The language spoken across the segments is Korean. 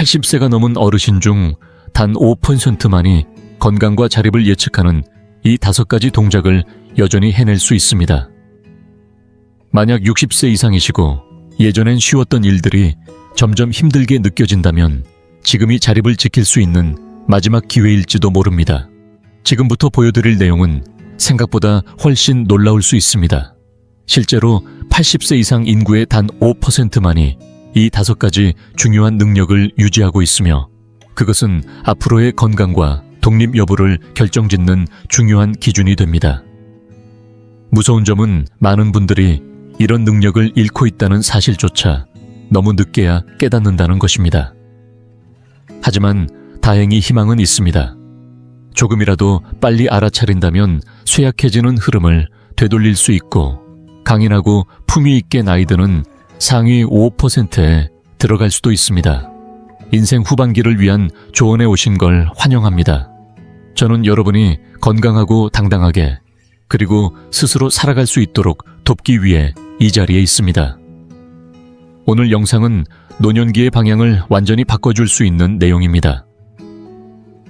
80세가 넘은 어르신 중 단 5%만이 건강과 자립을 예측하는 이 5가지 동작을 여전히 해낼 수 있습니다. 만약 60세 이상이시고 예전엔 쉬웠던 일들이 점점 힘들게 느껴진다면 지금이 자립을 지킬 수 있는 마지막 기회일지도 모릅니다. 지금부터 보여드릴 내용은 생각보다 훨씬 놀라울 수 있습니다. 실제로 80세 이상 인구의 단 5%만이 이 5가지 중요한 능력을 유지하고 있으며 그것은 앞으로의 건강과 독립 여부를 결정짓는 중요한 기준이 됩니다. 무서운 점은 많은 분들이 이런 능력을 잃고 있다는 사실조차 너무 늦게야 깨닫는다는 것입니다. 하지만 다행히 희망은 있습니다. 조금이라도 빨리 알아차린다면 쇠약해지는 흐름을 되돌릴 수 있고 강인하고 품위 있게 나이 드는 상위 5%에 들어갈 수도 있습니다. 인생 후반기를 위한 조언에 오신 걸 환영합니다. 저는 여러분이 건강하고 당당하게 그리고 스스로 살아갈 수 있도록 돕기 위해 이 자리에 있습니다. 오늘 영상은 노년기의 방향을 완전히 바꿔줄 수 있는 내용입니다.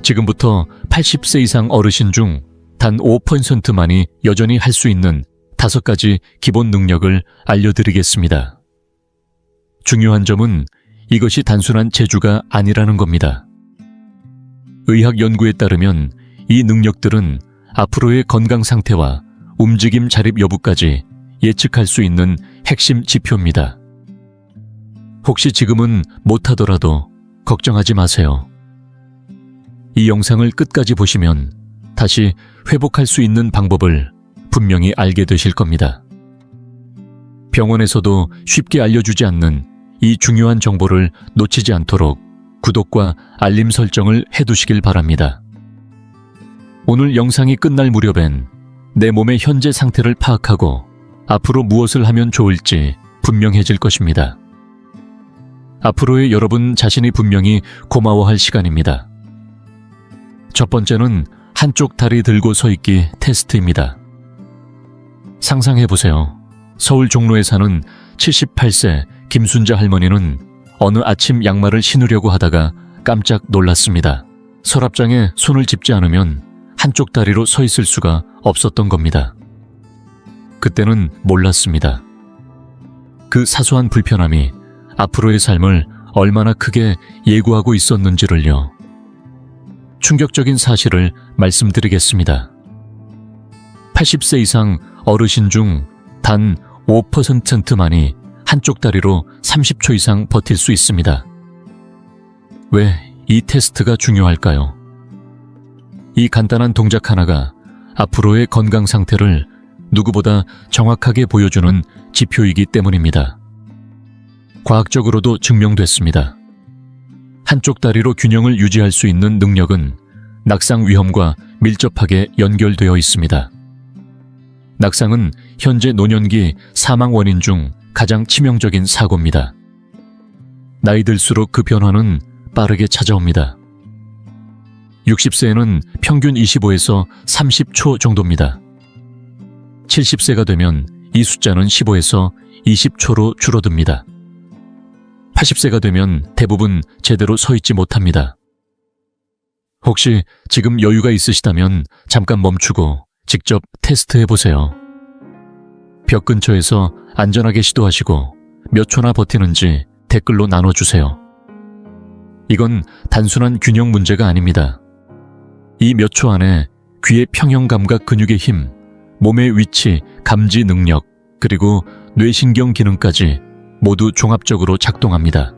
지금부터 80세 이상 어르신 중 단 5%만이 여전히 할 수 있는 5가지 기본 능력을 알려드리겠습니다. 중요한 점은 이것이 단순한 재주가 아니라는 겁니다. 의학 연구에 따르면 이 능력들은 앞으로의 건강 상태와 움직임 자립 여부까지 예측할 수 있는 핵심 지표입니다. 혹시 지금은 못하더라도 걱정하지 마세요. 이 영상을 끝까지 보시면 다시 회복할 수 있는 방법을 분명히 알게 되실 겁니다. 병원에서도 쉽게 알려주지 않는 이 중요한 정보를 놓치지 않도록 구독과 알림 설정을 해두시길 바랍니다. 오늘 영상이 끝날 무렵엔 내 몸의 현재 상태를 파악하고 앞으로 무엇을 하면 좋을지 분명해질 것입니다. 앞으로의 여러분 자신이 분명히 고마워할 시간입니다. 첫 번째는 한쪽 다리 들고 서 있기 테스트입니다. 상상해보세요. 서울 종로에 사는 78세 김순자 할머니는 어느 아침 양말을 신으려고 하다가 깜짝 놀랐습니다. 서랍장에 손을 짚지 않으면 한쪽 다리로 서 있을 수가 없었던 겁니다. 그때는 몰랐습니다. 그 사소한 불편함이 앞으로의 삶을 얼마나 크게 예고하고 있었는지를요. 충격적인 사실을 말씀드리겠습니다. 80세 이상 어르신 중 단 5%만이 한쪽 다리로 30초 이상 버틸 수 있습니다. 왜 이 테스트가 중요할까요? 이 간단한 동작 하나가 앞으로의 건강 상태를 누구보다 정확하게 보여주는 지표이기 때문입니다. 과학적으로도 증명됐습니다. 한쪽 다리로 균형을 유지할 수 있는 능력은 낙상 위험과 밀접하게 연결되어 있습니다. 낙상은 현재 노년기 사망 원인 중 가장 치명적인 사고입니다. 나이 들수록 그 변화는 빠르게 찾아옵니다. 60세에는 평균 25에서 30초 정도입니다. 70세가 되면 이 숫자는 15에서 20초로 줄어듭니다. 80세가 되면 대부분 제대로 서 있지 못합니다. 혹시 지금 여유가 있으시다면 잠깐 멈추고 직접 테스트해보세요. 벽 근처에서 안전하게 시도하시고 몇 초나 버티는지 댓글로 나눠주세요. 이건 단순한 균형 문제가 아닙니다. 이 몇 초 안에 귀의 평형감각 근육의 힘, 몸의 위치, 감지 능력, 그리고 뇌신경 기능까지 모두 종합적으로 작동합니다.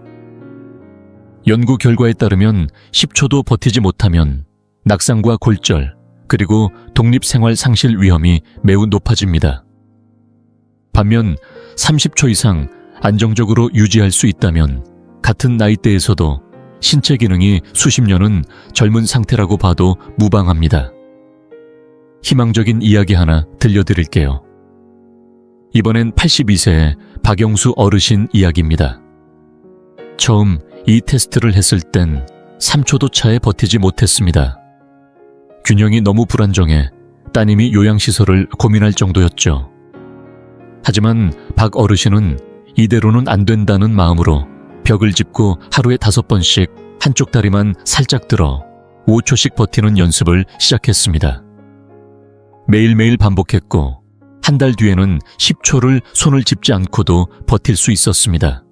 연구 결과에 따르면 10초도 버티지 못하면 낙상과 골절, 그리고 독립생활 상실 위험이 매우 높아집니다. 반면 30초 이상 안정적으로 유지할 수 있다면 같은 나이대에서도 신체 기능이 수십 년은 젊은 상태라고 봐도 무방합니다. 희망적인 이야기 하나 들려드릴게요. 이번엔 82세의 박영수 어르신 이야기입니다. 처음 이 테스트를 했을 땐 3초도 차에 버티지 못했습니다. 균형이 너무 불안정해 따님이 요양시설을 고민할 정도였죠. 하지만 박 어르신은 이대로는 안 된다는 마음으로 벽을 짚고 하루에 5번씩 한쪽 다리만 살짝 들어 5초씩 버티는 연습을 시작했습니다. 매일매일 반복했고 한 달 뒤에는 10초를 손을 짚지 않고도 버틸 수 있었습니다.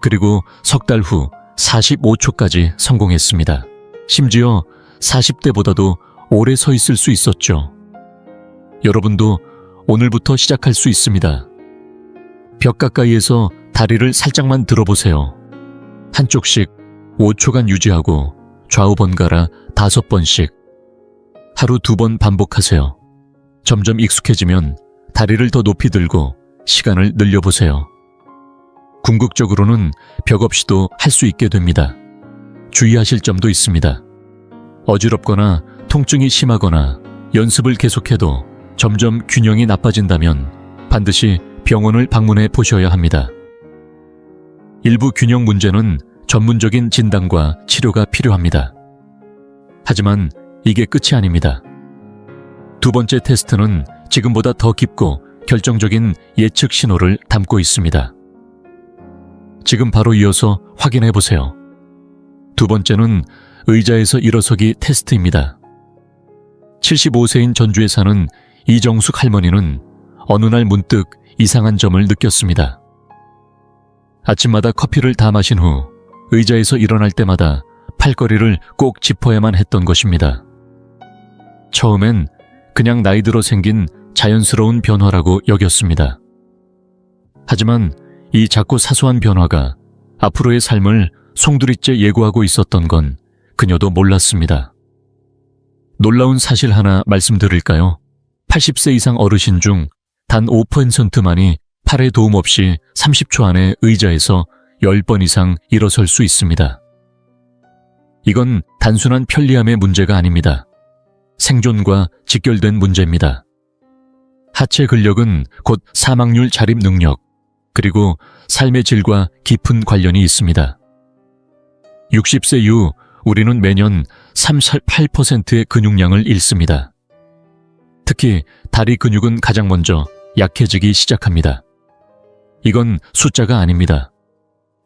그리고 석 달 후 45초까지 성공했습니다. 심지어 40대보다도 오래 서 있을 수 있었죠. 여러분도 오늘부터 시작할 수 있습니다. 벽 가까이에서 다리를 살짝만 들어보세요. 한쪽씩 5초간 유지하고 좌우 번갈아 5번씩. 하루 2번 반복하세요. 점점 익숙해지면 다리를 더 높이 들고 시간을 늘려보세요. 궁극적으로는 벽 없이도 할 수 있게 됩니다. 주의하실 점도 있습니다. 어지럽거나 통증이 심하거나 연습을 계속해도 점점 균형이 나빠진다면 반드시 병원을 방문해 보셔야 합니다. 일부 균형 문제는 전문적인 진단과 치료가 필요합니다. 하지만 이게 끝이 아닙니다. 두 번째 테스트는 지금보다 더 깊고 결정적인 예측 신호를 담고 있습니다. 지금 바로 이어서 확인해 보세요. 두 번째는 의자에서 일어서기 테스트입니다. 75세인 전주에 사는 이정숙 할머니는 어느 날 문득 이상한 점을 느꼈습니다. 아침마다 커피를 다 마신 후 의자에서 일어날 때마다 팔걸이를 꼭 짚어야만 했던 것입니다. 처음엔 그냥 나이 들어 생긴 자연스러운 변화라고 여겼습니다. 하지만 이 작고 사소한 변화가 앞으로의 삶을 송두리째 예고하고 있었던 건 그녀도 몰랐습니다. 놀라운 사실 하나 말씀드릴까요? 80세 이상 어르신 중 단 5%만이 팔에 도움 없이 30초 안에 의자에서 10번 이상 일어설 수 있습니다. 이건 단순한 편리함의 문제가 아닙니다. 생존과 직결된 문제입니다. 하체 근력은 곧 사망률 자립 능력, 그리고 삶의 질과 깊은 관련이 있습니다. 60세 이후 우리는 매년 38%의 근육량을 잃습니다. 특히 다리 근육은 가장 먼저 약해지기 시작합니다. 이건 숫자가 아닙니다.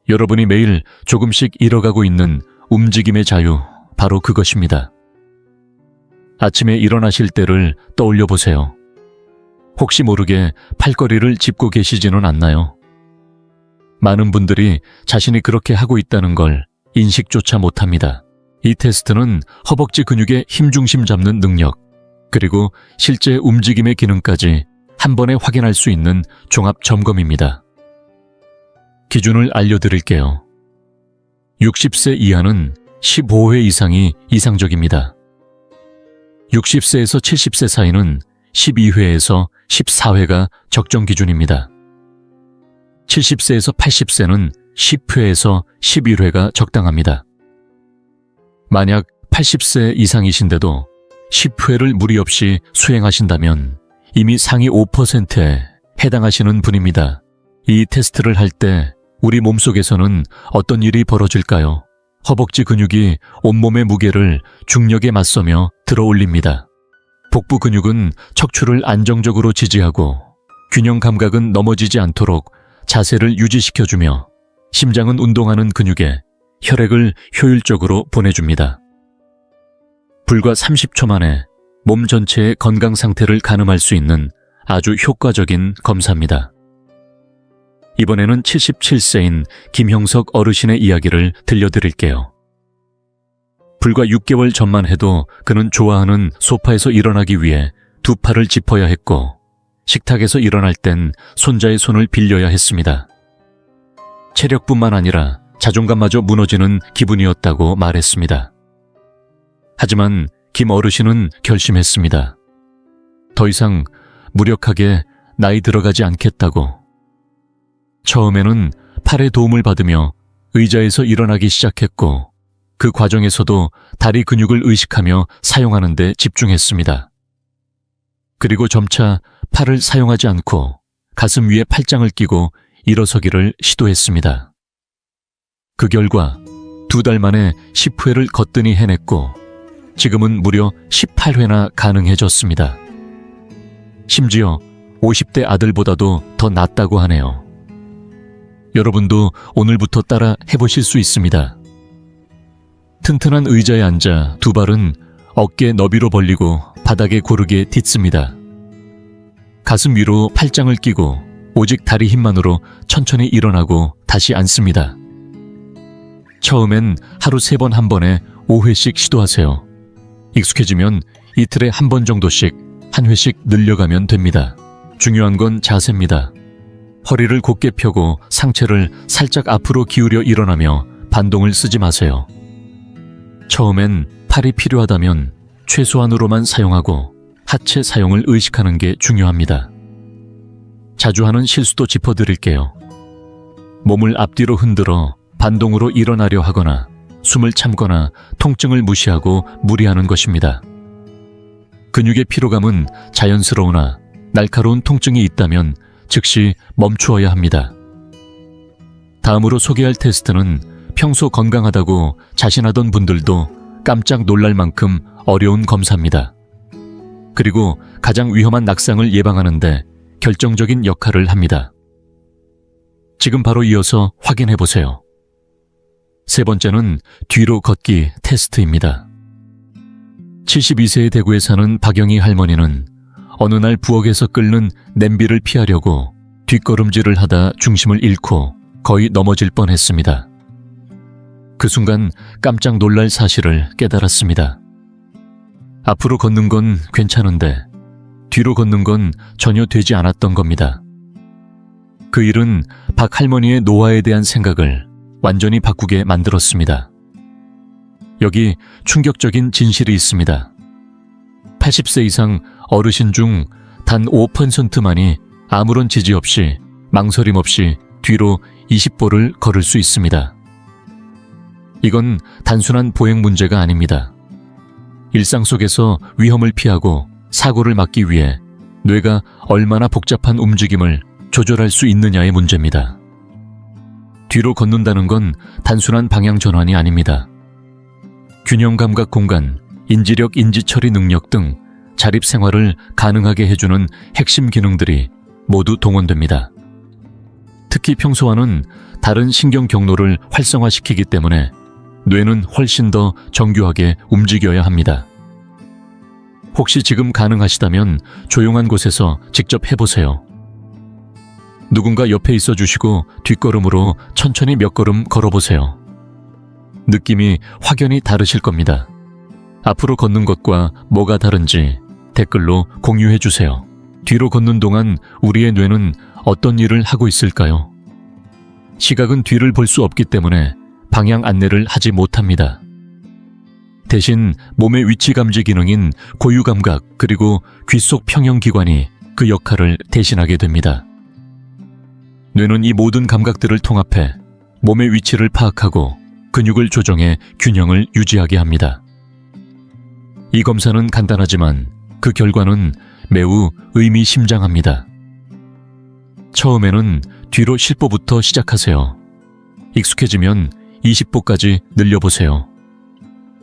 여러분이 매일 조금씩 잃어가고 있는 움직임의 자유, 바로 그것입니다. 아침에 일어나실 때를 떠올려 보세요. 혹시 모르게 팔걸이를 짚고 계시지는 않나요? 많은 분들이 자신이 그렇게 하고 있다는 걸 인식조차 못합니다. 이 테스트는 허벅지 근육의 힘중심 잡는 능력, 그리고 실제 움직임의 기능까지 한 번에 확인할 수 있는 종합 점검입니다. 기준을 알려드릴게요. 60세 이하는 15회 이상이 이상적입니다. 60세에서 70세 사이는 12회에서 14회가 적정 기준입니다. 70세에서 80세는 10회에서 11회가 적당합니다. 만약 80세 이상이신데도 10회를 무리 없이 수행하신다면 이미 상위 5%에 해당하시는 분입니다. 이 테스트를 할 때 우리 몸속에서는 어떤 일이 벌어질까요? 허벅지 근육이 온몸의 무게를 중력에 맞서며 들어올립니다. 복부 근육은 척추를 안정적으로 지지하고 균형 감각은 넘어지지 않도록 자세를 유지시켜주며 심장은 운동하는 근육에 혈액을 효율적으로 보내줍니다. 불과 30초 만에 몸 전체의 건강 상태를 가늠할 수 있는 아주 효과적인 검사입니다. 이번에는 77세인 김형석 어르신의 이야기를 들려드릴게요. 불과 6개월 전만 해도 그는 좋아하는 소파에서 일어나기 위해 두 팔을 짚어야 했고 식탁에서 일어날 땐 손자의 손을 빌려야 했습니다. 체력뿐만 아니라 자존감마저 무너지는 기분이었다고 말했습니다. 하지만 김 어르신은 결심했습니다. 더 이상 무력하게 나이 들어가지 않겠다고. 처음에는 팔의 도움을 받으며 의자에서 일어나기 시작했고 그 과정에서도 다리 근육을 의식하며 사용하는 데 집중했습니다. 그리고 점차 팔을 사용하지 않고 가슴 위에 팔짱을 끼고 일어서기를 시도했습니다. 그 결과 2달 만에 10회를 거뜬히 해냈고 지금은 무려 18회나 가능해졌습니다. 심지어 50대 아들보다도 더 낫다고 하네요. 여러분도 오늘부터 따라 해보실 수 있습니다. 튼튼한 의자에 앉아 두 발은 어깨 너비로 벌리고 바닥에 고르게 딛습니다. 가슴 위로 팔짱을 끼고 오직 다리 힘만으로 천천히 일어나고 다시 앉습니다. 처음엔 하루 3번 한 번에 5회씩 시도하세요. 익숙해지면 이틀에 한 번 정도씩 한 회씩 늘려가면 됩니다. 중요한 건 자세입니다. 허리를 곧게 펴고 상체를 살짝 앞으로 기울여 일어나며 반동을 쓰지 마세요. 처음엔 팔이 필요하다면 최소한으로만 사용하고 하체 사용을 의식하는 게 중요합니다. 자주 하는 실수도 짚어드릴게요. 몸을 앞뒤로 흔들어 반동으로 일어나려 하거나 숨을 참거나 통증을 무시하고 무리하는 것입니다. 근육의 피로감은 자연스러우나 날카로운 통증이 있다면 즉시 멈추어야 합니다. 다음으로 소개할 테스트는 평소 건강하다고 자신하던 분들도 깜짝 놀랄 만큼 어려운 검사입니다. 그리고 가장 위험한 낙상을 예방하는 데 결정적인 역할을 합니다. 지금 바로 이어서 확인해 보세요. 세 번째는 뒤로 걷기 테스트입니다. 72세의 대구에 사는 박영희 할머니는 어느 날 부엌에서 끓는 냄비를 피하려고 뒷걸음질을 하다 중심을 잃고 거의 넘어질 뻔했습니다. 그 순간 깜짝 놀랄 사실을 깨달았습니다. 앞으로 걷는 건 괜찮은데 뒤로 걷는 건 전혀 되지 않았던 겁니다. 그 일은 박 할머니의 노화에 대한 생각을 완전히 바꾸게 만들었습니다. 여기 충격적인 진실이 있습니다. 80세 이상 어르신 중 단 5%만이 아무런 지지 없이 망설임 없이 뒤로 20보를 걸을 수 있습니다. 이건 단순한 보행 문제가 아닙니다. 일상 속에서 위험을 피하고 사고를 막기 위해 뇌가 얼마나 복잡한 움직임을 조절할 수 있느냐의 문제입니다. 뒤로 걷는다는 건 단순한 방향 전환이 아닙니다. 균형 감각 공간, 인지력 인지처리 능력 등 자립 생활을 가능하게 해주는 핵심 기능들이 모두 동원됩니다. 특히 평소와는 다른 신경 경로를 활성화시키기 때문에 뇌는 훨씬 더 정교하게 움직여야 합니다. 혹시 지금 가능하시다면 조용한 곳에서 직접 해보세요. 누군가 옆에 있어 주시고 뒷걸음으로 천천히 몇 걸음 걸어보세요. 느낌이 확연히 다르실 겁니다. 앞으로 걷는 것과 뭐가 다른지 댓글로 공유해 주세요. 뒤로 걷는 동안 우리의 뇌는 어떤 일을 하고 있을까요? 시각은 뒤를 볼 수 없기 때문에 방향 안내를 하지 못합니다. 대신 몸의 위치 감지 기능인 고유감각 그리고 귓속 평형기관이 그 역할을 대신하게 됩니다. 뇌는 이 모든 감각들을 통합해 몸의 위치를 파악하고 근육을 조정해 균형을 유지하게 합니다. 이 검사는 간단하지만 그 결과는 매우 의미심장합니다. 처음에는 뒤로 10보부터 시작하세요. 익숙해지면 20보까지 늘려보세요.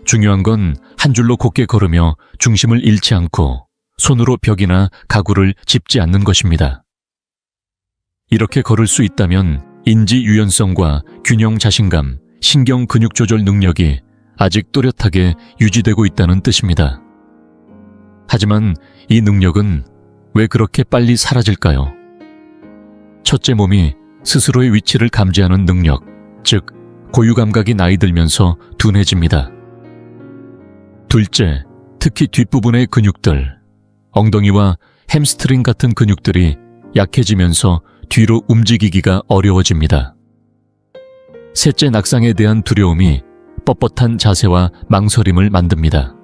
중요한 건 한 줄로 곧게 걸으며 중심을 잃지 않고 손으로 벽이나 가구를 짚지 않는 것입니다. 이렇게 걸을 수 있다면 인지 유연성과 균형 자신감, 신경 근육 조절 능력이 아직 또렷하게 유지되고 있다는 뜻입니다. 하지만 이 능력은 왜 그렇게 빨리 사라질까요? 첫째, 몸이 스스로의 위치를 감지하는 능력, 즉 고유감각이 나이 들면서 둔해집니다. 둘째, 특히 뒷부분의 근육들, 엉덩이와 햄스트링 같은 근육들이 약해지면서 뒤로 움직이기가 어려워집니다. 셋째, 낙상에 대한 두려움이 뻣뻣한 자세와 망설임을 만듭니다.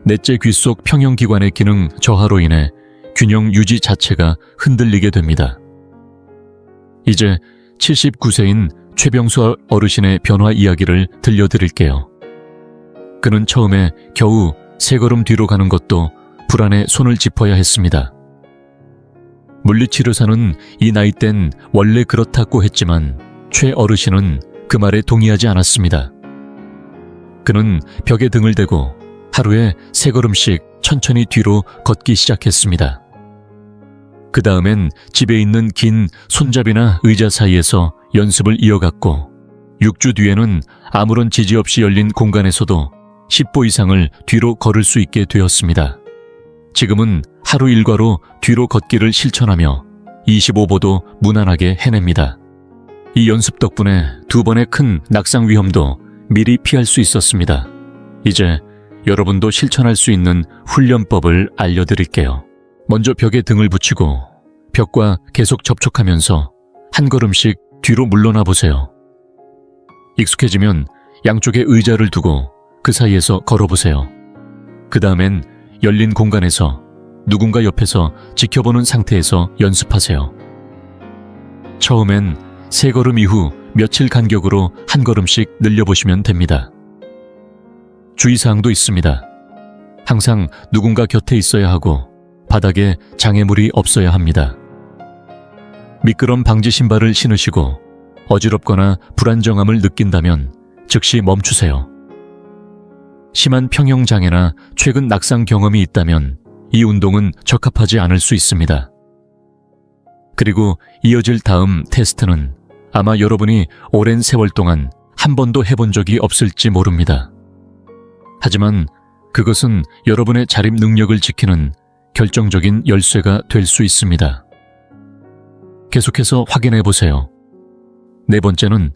넷째, 귓속 평형기관의 기능 저하로 인해 균형 유지 자체가 흔들리게 됩니다. 이제 79세인 최병수 어르신의 변화 이야기를 들려드릴게요. 그는 처음에 겨우 3걸음 뒤로 가는 것도 불안에 손을 짚어야 했습니다. 물리치료사는 이 나이 땐 원래 그렇다고 했지만 최 어르신은 그 말에 동의하지 않았습니다. 그는 벽에 등을 대고 하루에 3걸음씩 천천히 뒤로 걷기 시작했습니다. 그 다음엔 집에 있는 긴 손잡이나 의자 사이에서 연습을 이어갔고 6주 뒤에는 아무런 지지 없이 열린 공간에서도 10보 이상을 뒤로 걸을 수 있게 되었습니다. 지금은 하루 일과로 뒤로 걷기를 실천하며 25보도 무난하게 해냅니다. 이 연습 덕분에 2번의 큰 낙상 위험도 미리 피할 수 있었습니다. 이제 여러분도 실천할 수 있는 훈련법을 알려드릴게요. 먼저 벽에 등을 붙이고 벽과 계속 접촉하면서 한 걸음씩 뒤로 물러나 보세요. 익숙해지면 양쪽에 의자를 두고 그 사이에서 걸어보세요. 그 다음엔 열린 공간에서 누군가 옆에서 지켜보는 상태에서 연습하세요. 처음엔 3걸음 이후 며칠 간격으로 한 걸음씩 늘려보시면 됩니다. 주의사항도 있습니다. 항상 누군가 곁에 있어야 하고 바닥에 장애물이 없어야 합니다. 미끄럼 방지 신발을 신으시고 어지럽거나 불안정함을 느낀다면 즉시 멈추세요. 심한 평형장애나 최근 낙상 경험이 있다면 이 운동은 적합하지 않을 수 있습니다. 그리고 이어질 다음 테스트는 아마 여러분이 오랜 세월 동안 한 번도 해본 적이 없을지 모릅니다. 하지만 그것은 여러분의 자립 능력을 지키는 결정적인 열쇠가 될 수 있습니다. 계속해서 확인해 보세요. 4번째는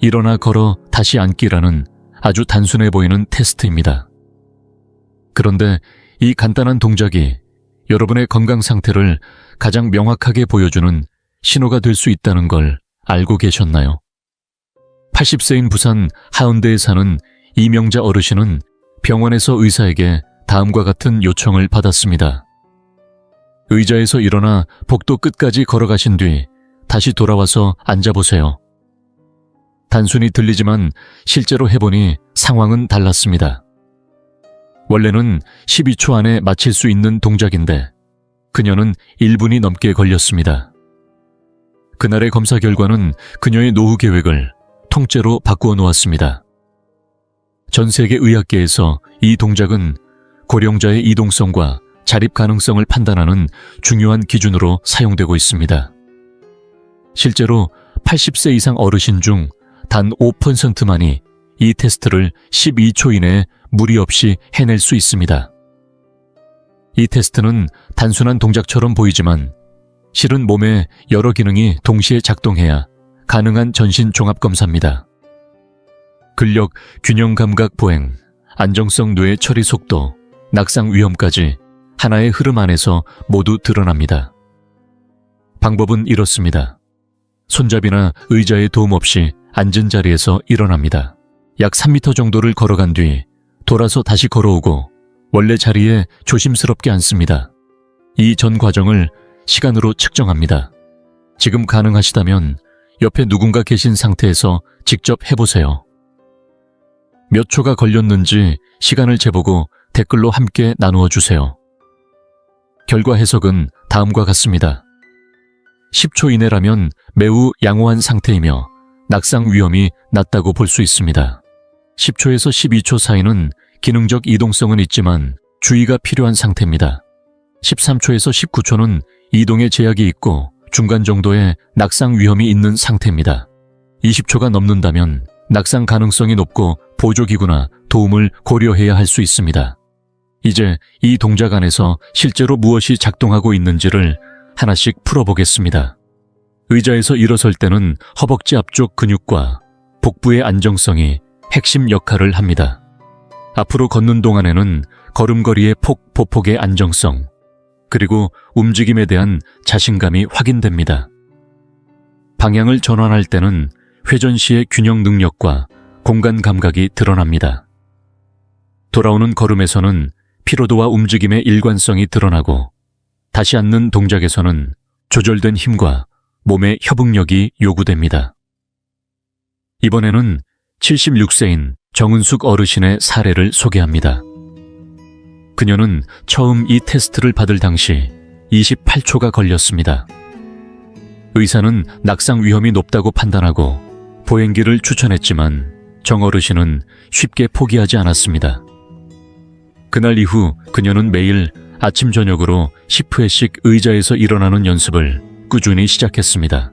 일어나 걸어 다시 앉기라는 아주 단순해 보이는 테스트입니다. 그런데 이 간단한 동작이 여러분의 건강 상태를 가장 명확하게 보여주는 신호가 될 수 있다는 걸 알고 계셨나요? 80세인 부산 하운대에 사는 이명자 어르신은 병원에서 의사에게 다음과 같은 요청을 받았습니다. 의자에서 일어나 복도 끝까지 걸어가신 뒤 다시 돌아와서 앉아보세요. 단순히 들리지만 실제로 해보니 상황은 달랐습니다. 원래는 12초 안에 마칠 수 있는 동작인데 그녀는 1분이 넘게 걸렸습니다. 그날의 검사 결과는 그녀의 노후 계획을 통째로 바꾸어 놓았습니다. 전 세계 의학계에서 이 동작은 고령자의 이동성과 자립 가능성을 판단하는 중요한 기준으로 사용되고 있습니다. 실제로 80세 이상 어르신 중 단 5%만이 이 테스트를 12초 이내에 무리 없이 해낼 수 있습니다. 이 테스트는 단순한 동작처럼 보이지만 실은 몸의 여러 기능이 동시에 작동해야 가능한 전신 종합 검사입니다. 근력, 균형 감각 보행, 안정성 뇌 처리 속도, 낙상 위험까지 하나의 흐름 안에서 모두 드러납니다. 방법은 이렇습니다. 손잡이나 의자의 도움 없이 앉은 자리에서 일어납니다. 약 3m 정도를 걸어간 뒤 돌아서 다시 걸어오고 원래 자리에 조심스럽게 앉습니다. 이 전 과정을 시간으로 측정합니다. 지금 가능하시다면 옆에 누군가 계신 상태에서 직접 해보세요. 몇 초가 걸렸는지 시간을 재보고 댓글로 함께 나누어 주세요. 결과 해석은 다음과 같습니다. 10초 이내라면 매우 양호한 상태이며 낙상 위험이 낮다고 볼 수 있습니다. 10초에서 12초 사이는 기능적 이동성은 있지만 주의가 필요한 상태입니다. 13초에서 19초는 이동에 제약이 있고 중간 정도의 낙상 위험이 있는 상태입니다. 20초가 넘는다면 낙상 가능성이 높고 보조기구나 도움을 고려해야 할 수 있습니다. 이제 이 동작 안에서 실제로 무엇이 작동하고 있는지를 하나씩 풀어보겠습니다. 의자에서 일어설 때는 허벅지 앞쪽 근육과 복부의 안정성이 핵심 역할을 합니다. 앞으로 걷는 동안에는 걸음걸이의 보폭의 안정성, 그리고 움직임에 대한 자신감이 확인됩니다. 방향을 전환할 때는 회전 시의 균형 능력과 공간 감각이 드러납니다. 돌아오는 걸음에서는 피로도와 움직임의 일관성이 드러나고 다시 앉는 동작에서는 조절된 힘과 몸의 협응력이 요구됩니다. 이번에는 76세인 정은숙 어르신의 사례를 소개합니다. 그녀는 처음 이 테스트를 받을 당시 28초가 걸렸습니다. 의사는 낙상 위험이 높다고 판단하고 보행기를 추천했지만 정 어르신은 쉽게 포기하지 않았습니다. 그날 이후 그녀는 매일 아침 저녁으로 10회씩 의자에서 일어나는 연습을 꾸준히 시작했습니다.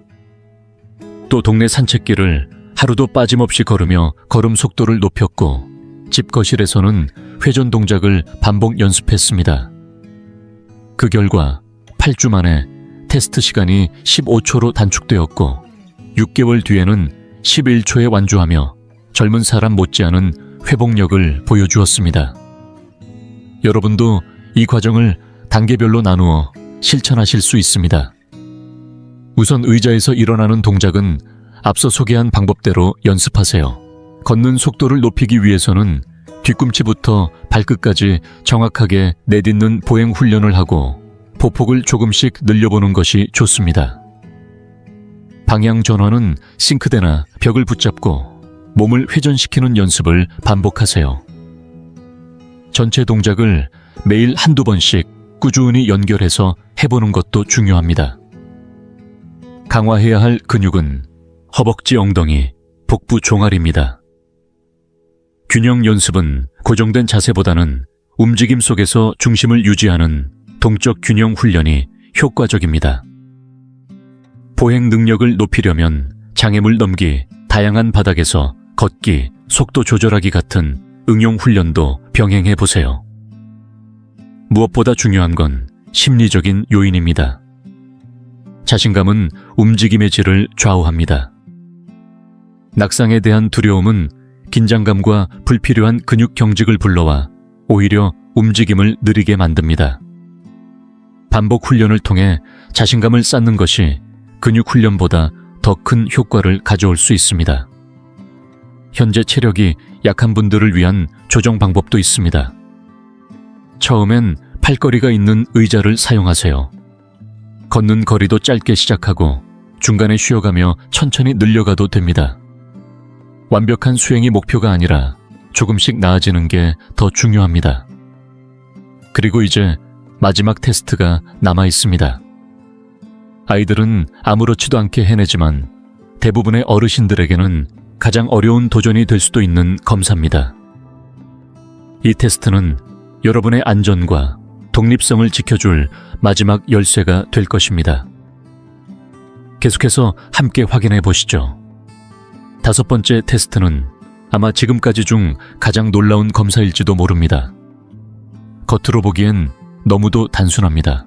또 동네 산책길을 하루도 빠짐없이 걸으며 걸음 속도를 높였고 집 거실에서는 회전 동작을 반복 연습했습니다. 그 결과 8주 만에 테스트 시간이 15초로 단축되었고 6개월 뒤에는 11초에 완주하며 젊은 사람 못지않은 회복력을 보여주었습니다. 여러분도 이 과정을 단계별로 나누어 실천하실 수 있습니다. 우선 의자에서 일어나는 동작은 앞서 소개한 방법대로 연습하세요. 걷는 속도를 높이기 위해서는 뒤꿈치부터 발끝까지 정확하게 내딛는 보행 훈련을 하고 보폭을 조금씩 늘려보는 것이 좋습니다. 방향 전환은 싱크대나 벽을 붙잡고 몸을 회전시키는 연습을 반복하세요. 전체 동작을 매일 한두 번씩 꾸준히 연결해서 해보는 것도 중요합니다. 강화해야 할 근육은 허벅지, 엉덩이, 복부 종아리입니다. 균형 연습은 고정된 자세보다는 움직임 속에서 중심을 유지하는 동적 균형 훈련이 효과적입니다. 보행 능력을 높이려면 장애물 넘기, 다양한 바닥에서 걷기, 속도 조절하기 같은 응용 훈련도 병행해 보세요. 무엇보다 중요한 건 심리적인 요인입니다. 자신감은 움직임의 질을 좌우합니다. 낙상에 대한 두려움은 긴장감과 불필요한 근육 경직을 불러와 오히려 움직임을 느리게 만듭니다. 반복 훈련을 통해 자신감을 쌓는 것이 근육 훈련보다 더 큰 효과를 가져올 수 있습니다. 현재 체력이 약한 분들을 위한 조정 방법도 있습니다. 처음엔 팔걸이가 있는 의자를 사용하세요. 걷는 거리도 짧게 시작하고 중간에 쉬어가며 천천히 늘려가도 됩니다. 완벽한 수행이 목표가 아니라 조금씩 나아지는 게 더 중요합니다. 그리고 이제 마지막 테스트가 남아 있습니다. 아이들은 아무렇지도 않게 해내지만 대부분의 어르신들에게는 가장 어려운 도전이 될 수도 있는 검사입니다. 이 테스트는 여러분의 안전과 독립성을 지켜줄 마지막 열쇠가 될 것입니다. 계속해서 함께 확인해 보시죠. 5번째 테스트는 아마 지금까지 중 가장 놀라운 검사일지도 모릅니다. 겉으로 보기엔 너무도 단순합니다.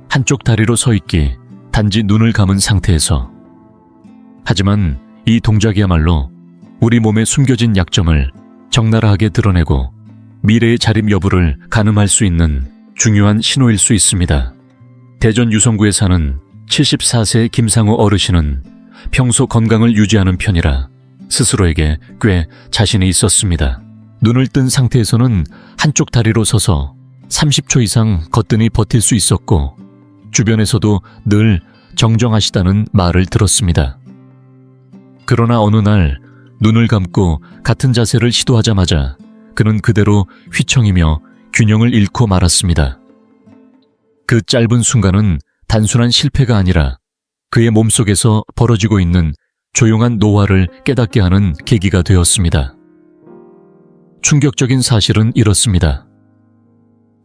한쪽 다리로 서 있기, 단지 눈을 감은 상태에서. 하지만 이 동작이야말로 우리 몸에 숨겨진 약점을 적나라하게 드러내고 미래의 자립 여부를 가늠할 수 있는 중요한 신호일 수 있습니다. 대전 유성구에 사는 74세 김상우 어르신은 평소 건강을 유지하는 편이라 스스로에게 꽤 자신이 있었습니다. 눈을 뜬 상태에서는 한쪽 다리로 서서 30초 이상 거뜬히 버틸 수 있었고 주변에서도 늘 정정하시다는 말을 들었습니다. 그러나 어느 날 눈을 감고 같은 자세를 시도하자마자 그는 그대로 휘청이며 균형을 잃고 말았습니다. 그 짧은 순간은 단순한 실패가 아니라 그의 몸속에서 벌어지고 있는 조용한 노화를 깨닫게 하는 계기가 되었습니다. 충격적인 사실은 이렇습니다.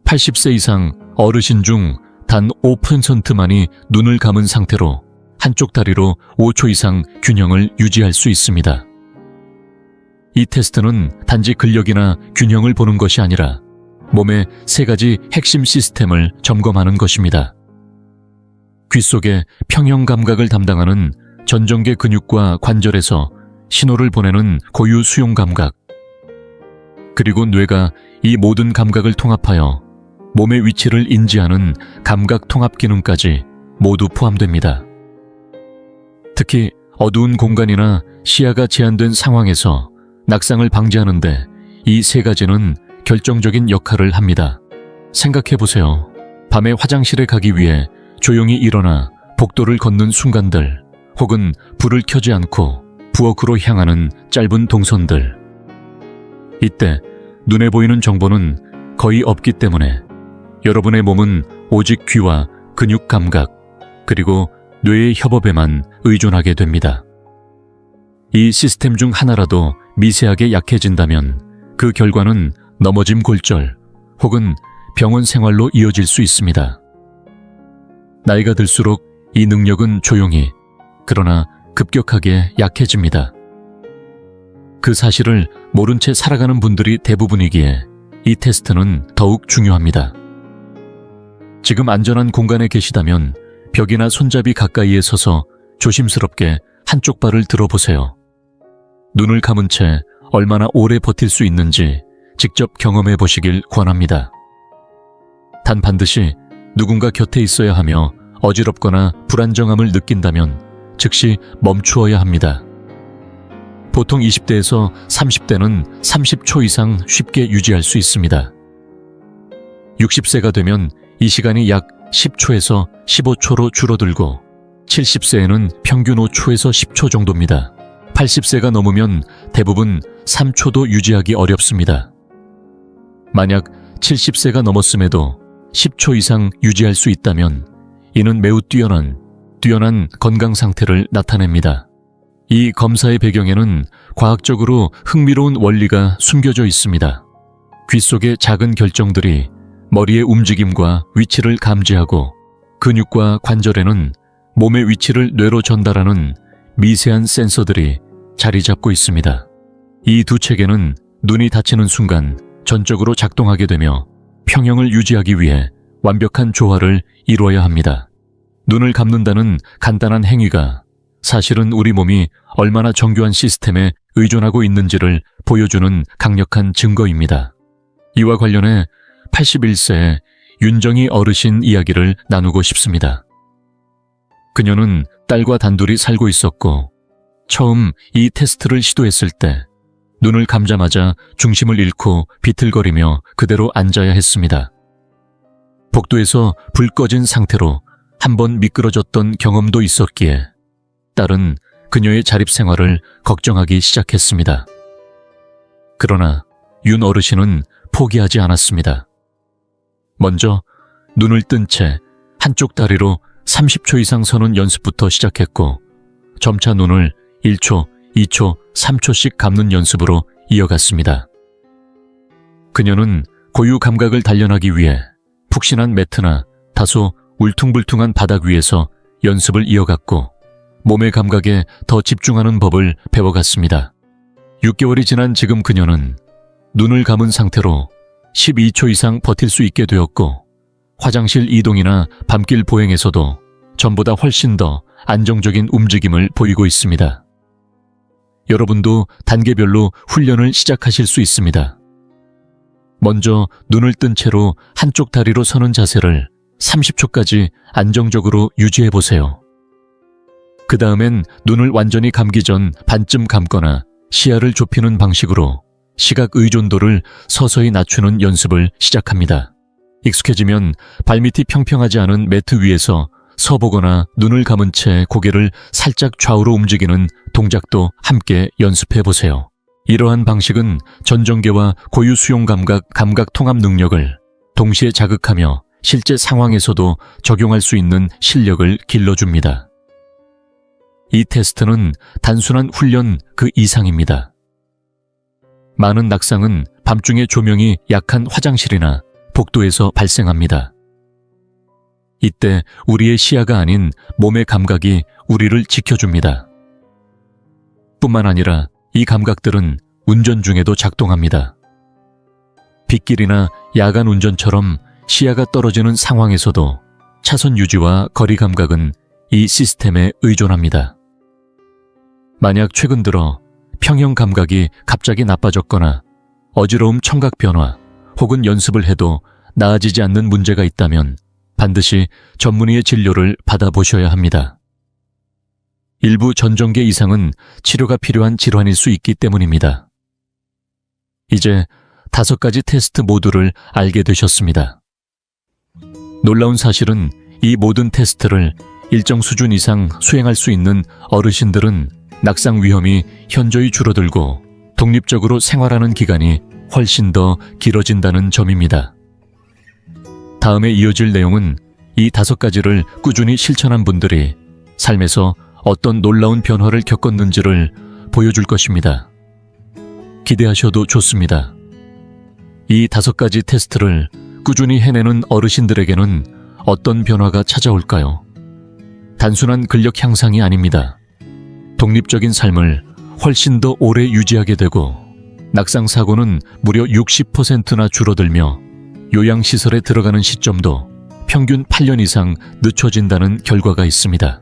80세 이상 어르신 중 단 5%만이 눈을 감은 상태로 한쪽 다리로 5초 이상 균형을 유지할 수 있습니다. 이 테스트는 단지 근력이나 균형을 보는 것이 아니라 몸의 3가지 핵심 시스템을 점검하는 것입니다. 귀 속의 평형 감각을 담당하는 전정계 근육과 관절에서 신호를 보내는 고유 수용 감각, 그리고 뇌가 이 모든 감각을 통합하여 몸의 위치를 인지하는 감각 통합 기능까지 모두 포함됩니다. 특히 어두운 공간이나 시야가 제한된 상황에서 낙상을 방지하는 데 이 3가지는 결정적인 역할을 합니다. 생각해보세요. 밤에 화장실에 가기 위해 조용히 일어나 복도를 걷는 순간들, 혹은 불을 켜지 않고 부엌으로 향하는 짧은 동선들. 이때 눈에 보이는 정보는 거의 없기 때문에 여러분의 몸은 오직 귀와 근육 감각, 그리고 뇌의 협업에만 의존하게 됩니다. 이 시스템 중 하나라도 미세하게 약해진다면 그 결과는 넘어짐 골절 혹은 병원 생활로 이어질 수 있습니다. 나이가 들수록 이 능력은 조용히, 그러나 급격하게 약해집니다. 그 사실을 모른 채 살아가는 분들이 대부분이기에 이 테스트는 더욱 중요합니다. 지금 안전한 공간에 계시다면 벽이나 손잡이 가까이에 서서 조심스럽게 한쪽 발을 들어보세요. 눈을 감은 채 얼마나 오래 버틸 수 있는지 직접 경험해 보시길 권합니다. 단 반드시 누군가 곁에 있어야 하며 어지럽거나 불안정함을 느낀다면 즉시 멈추어야 합니다. 보통 20대에서 30대는 30초 이상 쉽게 유지할 수 있습니다. 60세가 되면 이 시간이 약 10초에서 15초로 줄어들고 70세에는 평균 5초에서 10초 정도입니다. 80세가 넘으면 대부분 3초도 유지하기 어렵습니다. 만약 70세가 넘었음에도 10초 이상 유지할 수 있다면 이는 매우 뛰어난 건강 상태를 나타냅니다. 이 검사의 배경에는 과학적으로 흥미로운 원리가 숨겨져 있습니다. 귀 속의 작은 결정들이 머리의 움직임과 위치를 감지하고 근육과 관절에는 몸의 위치를 뇌로 전달하는 미세한 센서들이 자리 잡고 있습니다. 이 두 체계는 눈이 닫히는 순간 전적으로 작동하게 되며 평형을 유지하기 위해 완벽한 조화를 이루어야 합니다. 눈을 감는다는 간단한 행위가 사실은 우리 몸이 얼마나 정교한 시스템에 의존하고 있는지를 보여주는 강력한 증거입니다. 이와 관련해 81세의 윤정희 어르신 이야기를 나누고 싶습니다. 그녀는 딸과 단둘이 살고 있었고 처음 이 테스트를 시도했을 때 눈을 감자마자 중심을 잃고 비틀거리며 그대로 앉아야 했습니다. 복도에서 불 꺼진 상태로 한번 미끄러졌던 경험도 있었기에 딸은 그녀의 자립생활을 걱정하기 시작했습니다. 그러나 윤 어르신은 포기하지 않았습니다. 먼저 눈을 뜬 채 한쪽 다리로 30초 이상 서는 연습부터 시작했고 점차 눈을 1초, 2초, 3초씩 감는 연습으로 이어갔습니다. 그녀는 고유 감각을 단련하기 위해 푹신한 매트나 다소 울퉁불퉁한 바닥 위에서 연습을 이어갔고 몸의 감각에 더 집중하는 법을 배워갔습니다. 6개월이 지난 지금 그녀는 눈을 감은 상태로 12초 이상 버틸 수 있게 되었고 화장실 이동이나 밤길 보행에서도 전보다 훨씬 더 안정적인 움직임을 보이고 있습니다. 여러분도 단계별로 훈련을 시작하실 수 있습니다. 먼저 눈을 뜬 채로 한쪽 다리로 서는 자세를 30초까지 안정적으로 유지해 보세요. 그 다음엔 눈을 완전히 감기 전 반쯤 감거나 시야를 좁히는 방식으로 시각 의존도를 서서히 낮추는 연습을 시작합니다. 익숙해지면 발밑이 평평하지 않은 매트 위에서 서보거나 눈을 감은 채 고개를 살짝 좌우로 움직이는 동작도 함께 연습해 보세요. 이러한 방식은 전정계와 고유 수용 감각 통합 능력을 동시에 자극하며 실제 상황에서도 적용할 수 있는 실력을 길러줍니다. 이 테스트는 단순한 훈련 그 이상입니다. 많은 낙상은 밤중에 조명이 약한 화장실이나 복도에서 발생합니다. 이때 우리의 시야가 아닌 몸의 감각이 우리를 지켜줍니다. 뿐만 아니라 이 감각들은 운전 중에도 작동합니다. 빗길이나 야간 운전처럼 시야가 떨어지는 상황에서도 차선 유지와 거리 감각은 이 시스템에 의존합니다. 만약 최근 들어 평형 감각이 갑자기 나빠졌거나 어지러움 청각 변화 혹은 연습을 해도 나아지지 않는 문제가 있다면 반드시 전문의의 진료를 받아보셔야 합니다. 일부 전정계 이상은 치료가 필요한 질환일 수 있기 때문입니다. 이제 5가지 테스트 모두를 알게 되셨습니다. 놀라운 사실은 이 모든 테스트를 일정 수준 이상 수행할 수 있는 어르신들은 낙상 위험이 현저히 줄어들고 독립적으로 생활하는 기간이 훨씬 더 길어진다는 점입니다. 다음에 이어질 내용은 이 5가지를 꾸준히 실천한 분들이 삶에서 어떤 놀라운 변화를 겪었는지를 보여줄 것입니다. 기대하셔도 좋습니다. 이 5가지 테스트를 꾸준히 해내는 어르신들에게는 어떤 변화가 찾아올까요? 단순한 근력 향상이 아닙니다. 독립적인 삶을 훨씬 더 오래 유지하게 되고 낙상 사고는 무려 60%나 줄어들며 요양시설에 들어가는 시점도 평균 8년 이상 늦춰진다는 결과가 있습니다.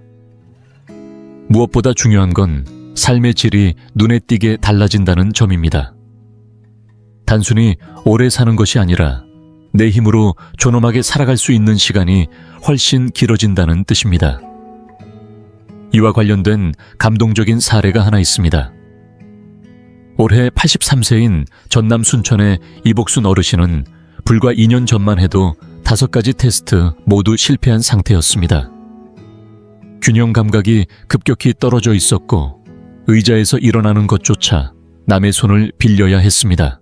무엇보다 중요한 건 삶의 질이 눈에 띄게 달라진다는 점입니다. 단순히 오래 사는 것이 아니라 내 힘으로 존엄하게 살아갈 수 있는 시간이 훨씬 길어진다는 뜻입니다. 이와 관련된 감동적인 사례가 하나 있습니다. 올해 83세인 전남 순천의 이복순 어르신은 불과 2년 전만 해도 5가지 테스트 모두 실패한 상태였습니다. 균형 감각이 급격히 떨어져 있었고 의자에서 일어나는 것조차 남의 손을 빌려야 했습니다.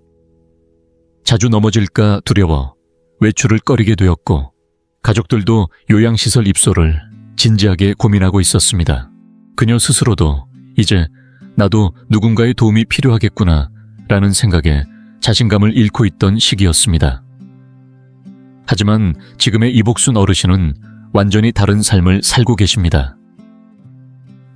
자주 넘어질까 두려워 외출을 꺼리게 되었고 가족들도 요양시설 입소를 진지하게 고민하고 있었습니다. 그녀 스스로도 이제 나도 누군가의 도움이 필요하겠구나 라는 생각에 자신감을 잃고 있던 시기였습니다. 하지만 지금의 이복순 어르신은 완전히 다른 삶을 살고 계십니다.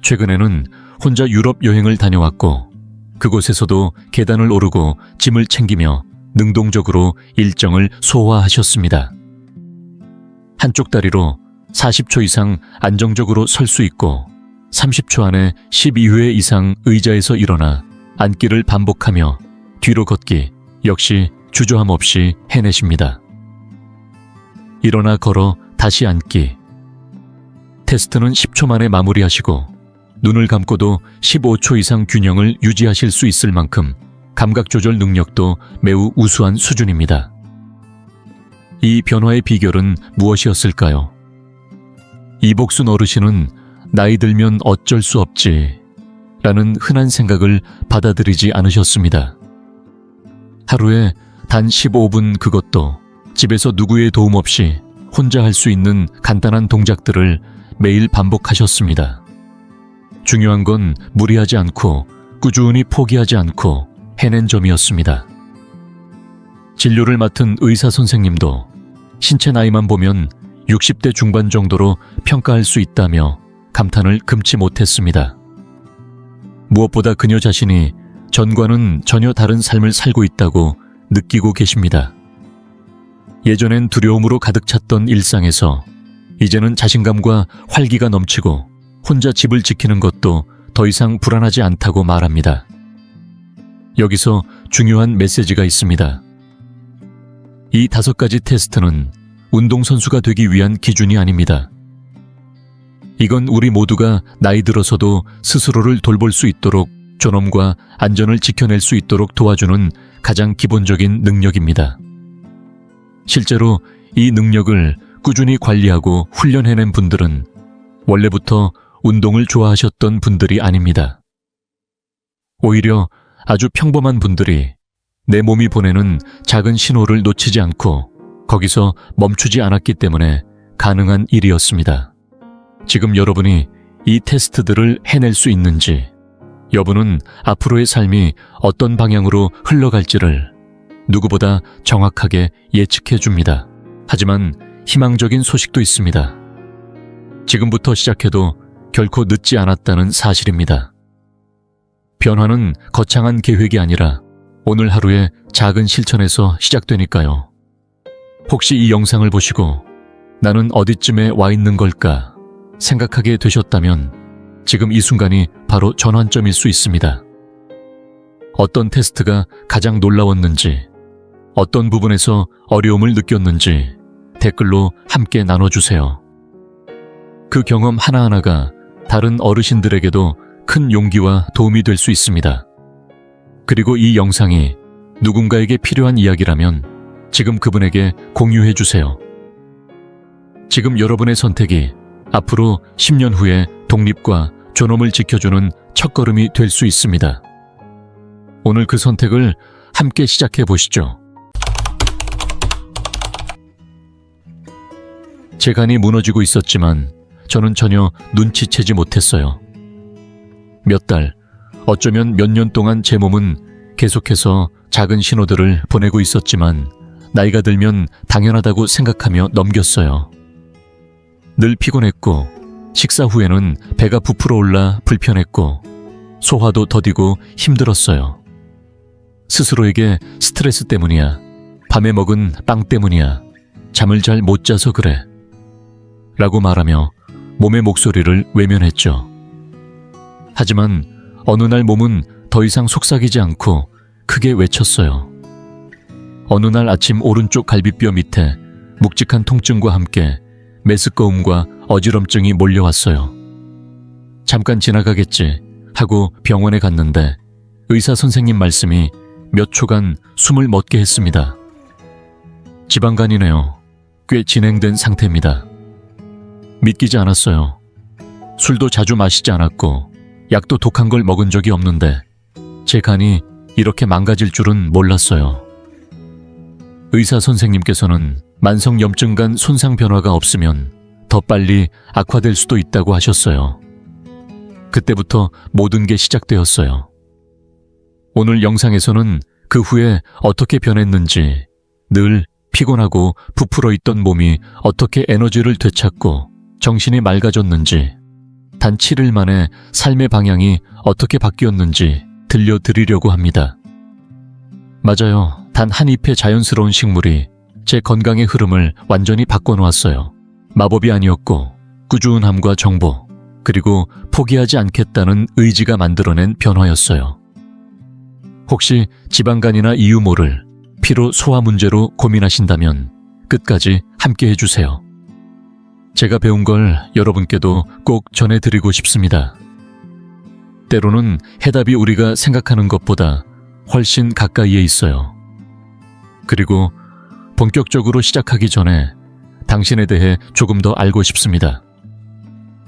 최근에는 혼자 유럽 여행을 다녀왔고 그곳에서도 계단을 오르고 짐을 챙기며 능동적으로 일정을 소화하셨습니다. 한쪽 다리로 40초 이상 안정적으로 설 수 있고 30초 안에 12회 이상 의자에서 일어나 앉기를 반복하며 뒤로 걷기 역시 주저함 없이 해내십니다. 일어나 걸어 다시 앉기. 테스트는 10초 만에 마무리하시고 눈을 감고도 15초 이상 균형을 유지하실 수 있을 만큼 감각 조절 능력도 매우 우수한 수준입니다. 이 변화의 비결은 무엇이었을까요? 이복순 어르신은 나이 들면 어쩔 수 없지 라는 흔한 생각을 받아들이지 않으셨습니다. 하루에 단 15분 그것도 집에서 누구의 도움 없이 혼자 할 수 있는 간단한 동작들을 매일 반복하셨습니다. 중요한 건 무리하지 않고 꾸준히 포기하지 않고 해낸 점이었습니다. 진료를 맡은 의사 선생님도 신체 나이만 보면 60대 중반 정도로 평가할 수 있다며 감탄을 금치 못했습니다. 무엇보다 그녀 자신이 전과는 전혀 다른 삶을 살고 있다고 느끼고 계십니다. 예전엔 두려움으로 가득 찼던 일상에서 이제는 자신감과 활기가 넘치고 혼자 집을 지키는 것도 더 이상 불안하지 않다고 말합니다. 여기서 중요한 메시지가 있습니다. 이 5가지 테스트는 운동선수가 되기 위한 기준이 아닙니다. 이건 우리 모두가 나이 들어서도 스스로를 돌볼 수 있도록 존엄과 안전을 지켜낼 수 있도록 도와주는 가장 기본적인 능력입니다. 실제로 이 능력을 꾸준히 관리하고 훈련해낸 분들은 원래부터 운동을 좋아하셨던 분들이 아닙니다. 오히려 아주 평범한 분들이 내 몸이 보내는 작은 신호를 놓치지 않고 거기서 멈추지 않았기 때문에 가능한 일이었습니다. 지금 여러분이 이 테스트들을 해낼 수 있는지, 여분은 앞으로의 삶이 어떤 방향으로 흘러갈지를 누구보다 정확하게 예측해 줍니다. 하지만 희망적인 소식도 있습니다. 지금부터 시작해도 결코 늦지 않았다는 사실입니다. 변화는 거창한 계획이 아니라 오늘 하루의 작은 실천에서 시작되니까요. 혹시 이 영상을 보시고 나는 어디쯤에 와 있는 걸까 생각하게 되셨다면 지금 이 순간이 바로 전환점일 수 있습니다. 어떤 테스트가 가장 놀라웠는지, 어떤 부분에서 어려움을 느꼈는지 댓글로 함께 나눠주세요. 그 경험 하나하나가 다른 어르신들에게도 큰 용기와 도움이 될 수 있습니다. 그리고 이 영상이 누군가에게 필요한 이야기라면 지금 그분에게 공유해 주세요. 지금 여러분의 선택이 앞으로 10년 후에 독립과 존엄을 지켜주는 첫걸음이 될 수 있습니다. 오늘 그 선택을 함께 시작해 보시죠. 제 간이 무너지고 있었지만 저는 전혀 눈치채지 못했어요. 몇 달, 어쩌면 몇 년 동안 제 몸은 계속해서 작은 신호들을 보내고 있었지만 나이가 들면 당연하다고 생각하며 넘겼어요. 늘 피곤했고 식사 후에는 배가 부풀어 올라 불편했고 소화도 더디고 힘들었어요. 스스로에게 스트레스 때문이야, 밤에 먹은 빵 때문이야, 잠을 잘 못 자서 그래 라고 말하며 몸의 목소리를 외면했죠. 하지만 어느 날 몸은 더 이상 속삭이지 않고 크게 외쳤어요. 어느 날 아침 오른쪽 갈비뼈 밑에 묵직한 통증과 함께 메스꺼움과 어지럼증이 몰려왔어요. 잠깐 지나가겠지 하고 병원에 갔는데 의사 선생님 말씀이 몇 초간 숨을 멎게 했습니다. 지방간이네요. 꽤 진행된 상태입니다. 믿기지 않았어요. 술도 자주 마시지 않았고 약도 독한 걸 먹은 적이 없는데 제 간이 이렇게 망가질 줄은 몰랐어요. 의사 선생님께서는 만성염증간 손상 변화가 없으면 더 빨리 악화될 수도 있다고 하셨어요. 그때부터 모든 게 시작되었어요. 오늘 영상에서는 그 후에 어떻게 변했는지, 늘 피곤하고 부풀어 있던 몸이 어떻게 에너지를 되찾고 정신이 맑아졌는지, 단 7일 만에 삶의 방향이 어떻게 바뀌었는지 들려드리려고 합니다. 맞아요. 단 한 잎의 자연스러운 식물이 제 건강의 흐름을 완전히 바꿔놓았어요. 마법이 아니었고 꾸준함과 정보, 그리고 포기하지 않겠다는 의지가 만들어낸 변화였어요. 혹시 지방간이나 이유 모를 피로 소화 문제로 고민하신다면 끝까지 함께 해주세요. 제가 배운 걸 여러분께도 꼭 전해드리고 싶습니다. 때로는 해답이 우리가 생각하는 것보다 훨씬 가까이에 있어요. 그리고 본격적으로 시작하기 전에 당신에 대해 조금 더 알고 싶습니다.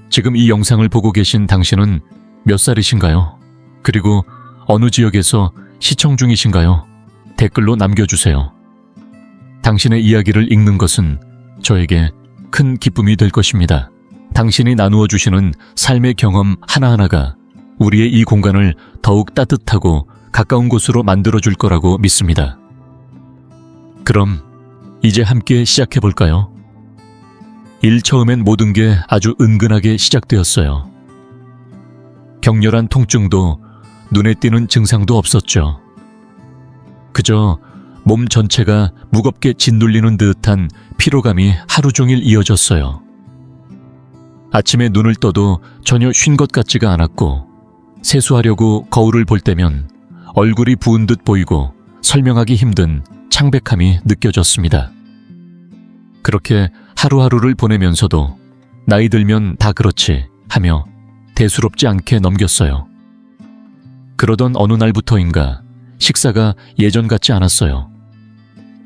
지금 이 영상을 보고 계신 당신은 몇 살이신가요? 그리고 어느 지역에서 시청 중이신가요? 댓글로 남겨주세요. 당신의 이야기를 읽는 것은 저에게 큰 기쁨이 될 것입니다. 당신이 나누어 주시는 삶의 경험 하나하나가 우리의 이 공간을 더욱 따뜻하고 가까운 곳으로 만들어줄 거라고 믿습니다. 그럼 이제 함께 시작해 볼까요? 처음엔 모든 게 아주 은근하게 시작되었어요. 격렬한 통증도 눈에 띄는 증상도 없었죠. 그저 몸 전체가 무겁게 짓눌리는 듯한 피로감이 하루 종일 이어졌어요. 아침에 눈을 떠도 전혀 쉰 것 같지가 않았고, 세수하려고 거울을 볼 때면 얼굴이 부은 듯 보이고 설명하기 힘든 창백함이 느껴졌습니다. 그렇게 하루하루를 보내면서도 나이 들면 다 그렇지 하며 대수롭지 않게 넘겼어요. 그러던 어느 날부터인가 식사가 예전 같지 않았어요.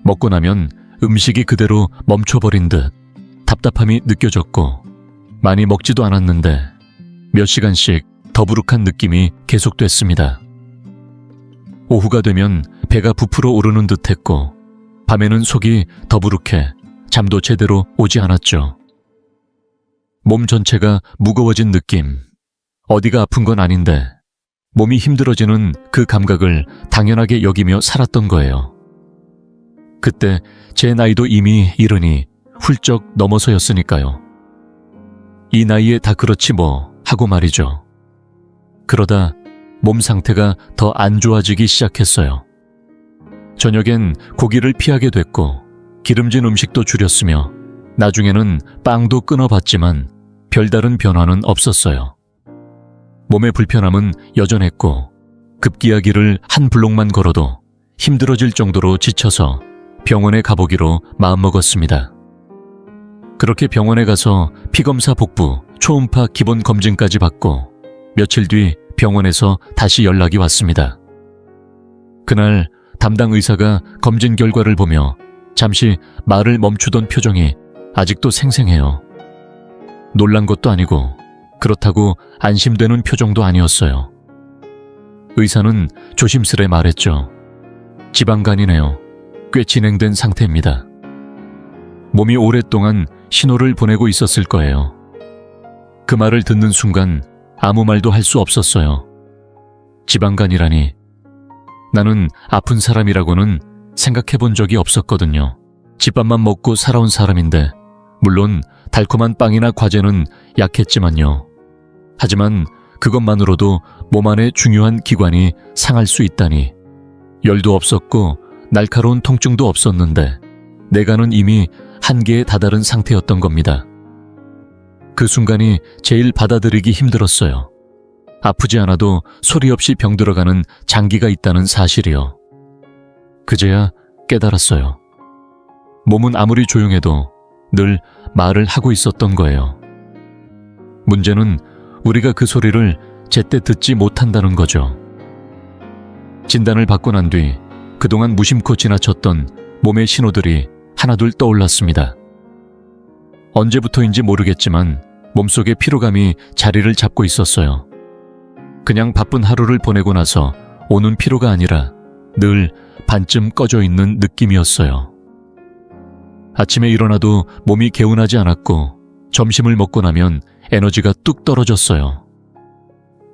먹고 나면 음식이 그대로 멈춰버린 듯 답답함이 느껴졌고, 많이 먹지도 않았는데 몇 시간씩 더부룩한 느낌이 계속됐습니다. 오후가 되면 배가 부풀어 오르는 듯 했고, 밤에는 속이 더부룩해 잠도 제대로 오지 않았죠. 몸 전체가 무거워진 느낌. 어디가 아픈 건 아닌데 몸이 힘들어지는 그 감각을 당연하게 여기며 살았던 거예요. 그때 제 나이도 이미 70이 훌쩍 넘어서였으니까요. 이 나이에 다 그렇지 뭐 하고 말이죠. 그러다 몸 상태가 더 안 좋아지기 시작했어요. 저녁엔 고기를 피하게 됐고 기름진 음식도 줄였으며 나중에는 빵도 끊어봤지만 별다른 변화는 없었어요. 몸의 불편함은 여전했고 급기야기를 한 블록만 걸어도 힘들어질 정도로 지쳐서 병원에 가보기로 마음먹었습니다. 그렇게 병원에 가서 피검사 복부, 초음파 기본 검진까지 받고 며칠 뒤 병원에서 다시 연락이 왔습니다. 그날 담당 의사가 검진 결과를 보며 잠시 말을 멈추던 표정이 아직도 생생해요. 놀란 것도 아니고 그렇다고 안심되는 표정도 아니었어요. 의사는 조심스레 말했죠. 지방간이네요. 꽤 진행된 상태입니다. 몸이 오랫동안 신호를 보내고 있었을 거예요. 그 말을 듣는 순간 아무 말도 할 수 없었어요. 지방간이라니. 나는 아픈 사람이라고는 생각해 본 적이 없었거든요. 집밥만 먹고 살아온 사람인데 물론 달콤한 빵이나 과제는 약했지만요. 하지만 그것만으로도 몸 안의 중요한 기관이 상할 수 있다니. 열도 없었고 날카로운 통증도 없었는데 내가는 이미 한계에 다다른 상태였던 겁니다. 그 순간이 제일 받아들이기 힘들었어요. 아프지 않아도 소리 없이 병들어가는 장기가 있다는 사실이요. 그제야 깨달았어요. 몸은 아무리 조용해도 늘 말을 하고 있었던 거예요. 문제는 우리가 그 소리를 제때 듣지 못한다는 거죠. 진단을 받고 난 뒤 그동안 무심코 지나쳤던 몸의 신호들이 하나둘 떠올랐습니다. 언제부터인지 모르겠지만 몸속에 피로감이 자리를 잡고 있었어요. 그냥 바쁜 하루를 보내고 나서 오는 피로가 아니라 늘 반쯤 꺼져 있는 느낌이었어요. 아침에 일어나도 몸이 개운하지 않았고 점심을 먹고 나면 에너지가 뚝 떨어졌어요.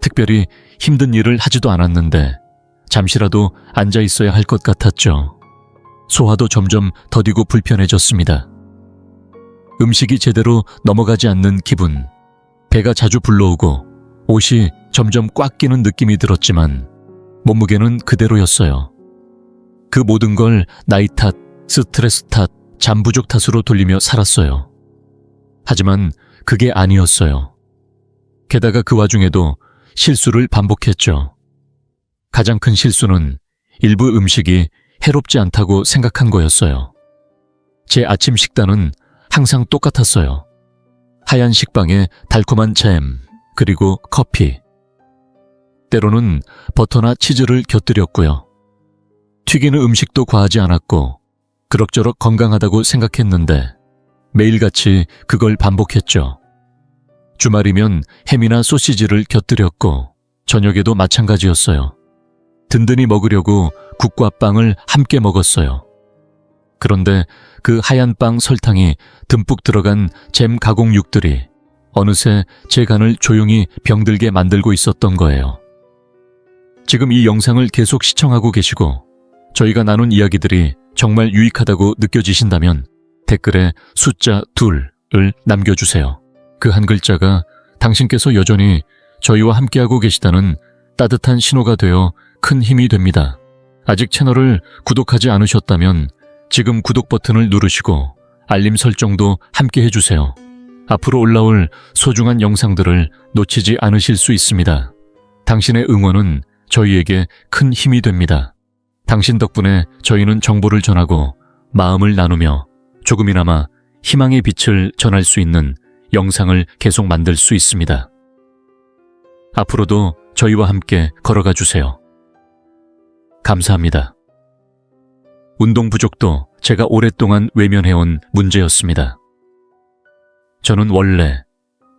특별히 힘든 일을 하지도 않았는데 잠시라도 앉아 있어야 할 것 같았죠. 소화도 점점 더디고 불편해졌습니다. 음식이 제대로 넘어가지 않는 기분, 배가 자주 불러오고 옷이 점점 꽉 끼는 느낌이 들었지만 몸무게는 그대로였어요. 그 모든 걸 나이 탓, 스트레스 탓, 잠 부족 탓으로 돌리며 살았어요. 하지만 그게 아니었어요. 게다가 그 와중에도 실수를 반복했죠. 가장 큰 실수는 일부 음식이 해롭지 않다고 생각한 거였어요. 제 아침 식단은 항상 똑같았어요. 하얀 식빵에 달콤한 잼, 그리고 커피. 때로는 버터나 치즈를 곁들였고요. 튀기는 음식도 과하지 않았고 그럭저럭 건강하다고 생각했는데 매일같이 그걸 반복했죠. 주말이면 햄이나 소시지를 곁들였고 저녁에도 마찬가지였어요. 든든히 먹으려고 국과 빵을 함께 먹었어요. 그런데 그 하얀 빵 설탕이 듬뿍 들어간 잼 가공육들이 어느새 제 간을 조용히 병들게 만들고 있었던 거예요. 지금 이 영상을 계속 시청하고 계시고 저희가 나눈 이야기들이 정말 유익하다고 느껴지신다면 댓글에 숫자 2을 남겨주세요. 그 한 글자가 당신께서 여전히 저희와 함께하고 계시다는 따뜻한 신호가 되어 큰 힘이 됩니다. 아직 채널을 구독하지 않으셨다면 지금 구독 버튼을 누르시고 알림 설정도 함께 해주세요. 앞으로 올라올 소중한 영상들을 놓치지 않으실 수 있습니다. 당신의 응원은 저희에게 큰 힘이 됩니다. 당신 덕분에 저희는 정보를 전하고 마음을 나누며 조금이나마 희망의 빛을 전할 수 있는 영상을 계속 만들 수 있습니다. 앞으로도 저희와 함께 걸어가 주세요. 감사합니다. 운동 부족도 제가 오랫동안 외면해온 문제였습니다. 저는 원래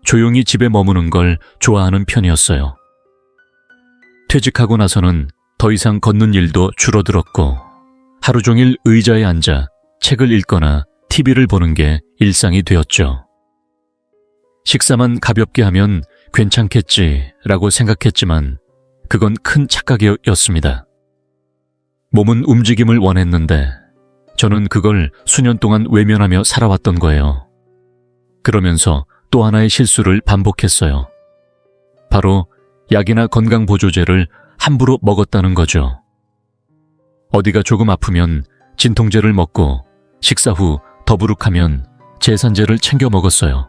조용히 집에 머무는 걸 좋아하는 편이었어요. 퇴직하고 나서는 더 이상 걷는 일도 줄어들었고 하루 종일 의자에 앉아 책을 읽거나 TV를 보는 게 일상이 되었죠. 식사만 가볍게 하면 괜찮겠지라고 생각했지만 그건 큰 착각이었습니다. 몸은 움직임을 원했는데 저는 그걸 수년 동안 외면하며 살아왔던 거예요. 그러면서 또 하나의 실수를 반복했어요. 바로 약이나 건강보조제를 함부로 먹었다는 거죠. 어디가 조금 아프면 진통제를 먹고 식사 후 더부룩하면 제산제를 챙겨 먹었어요.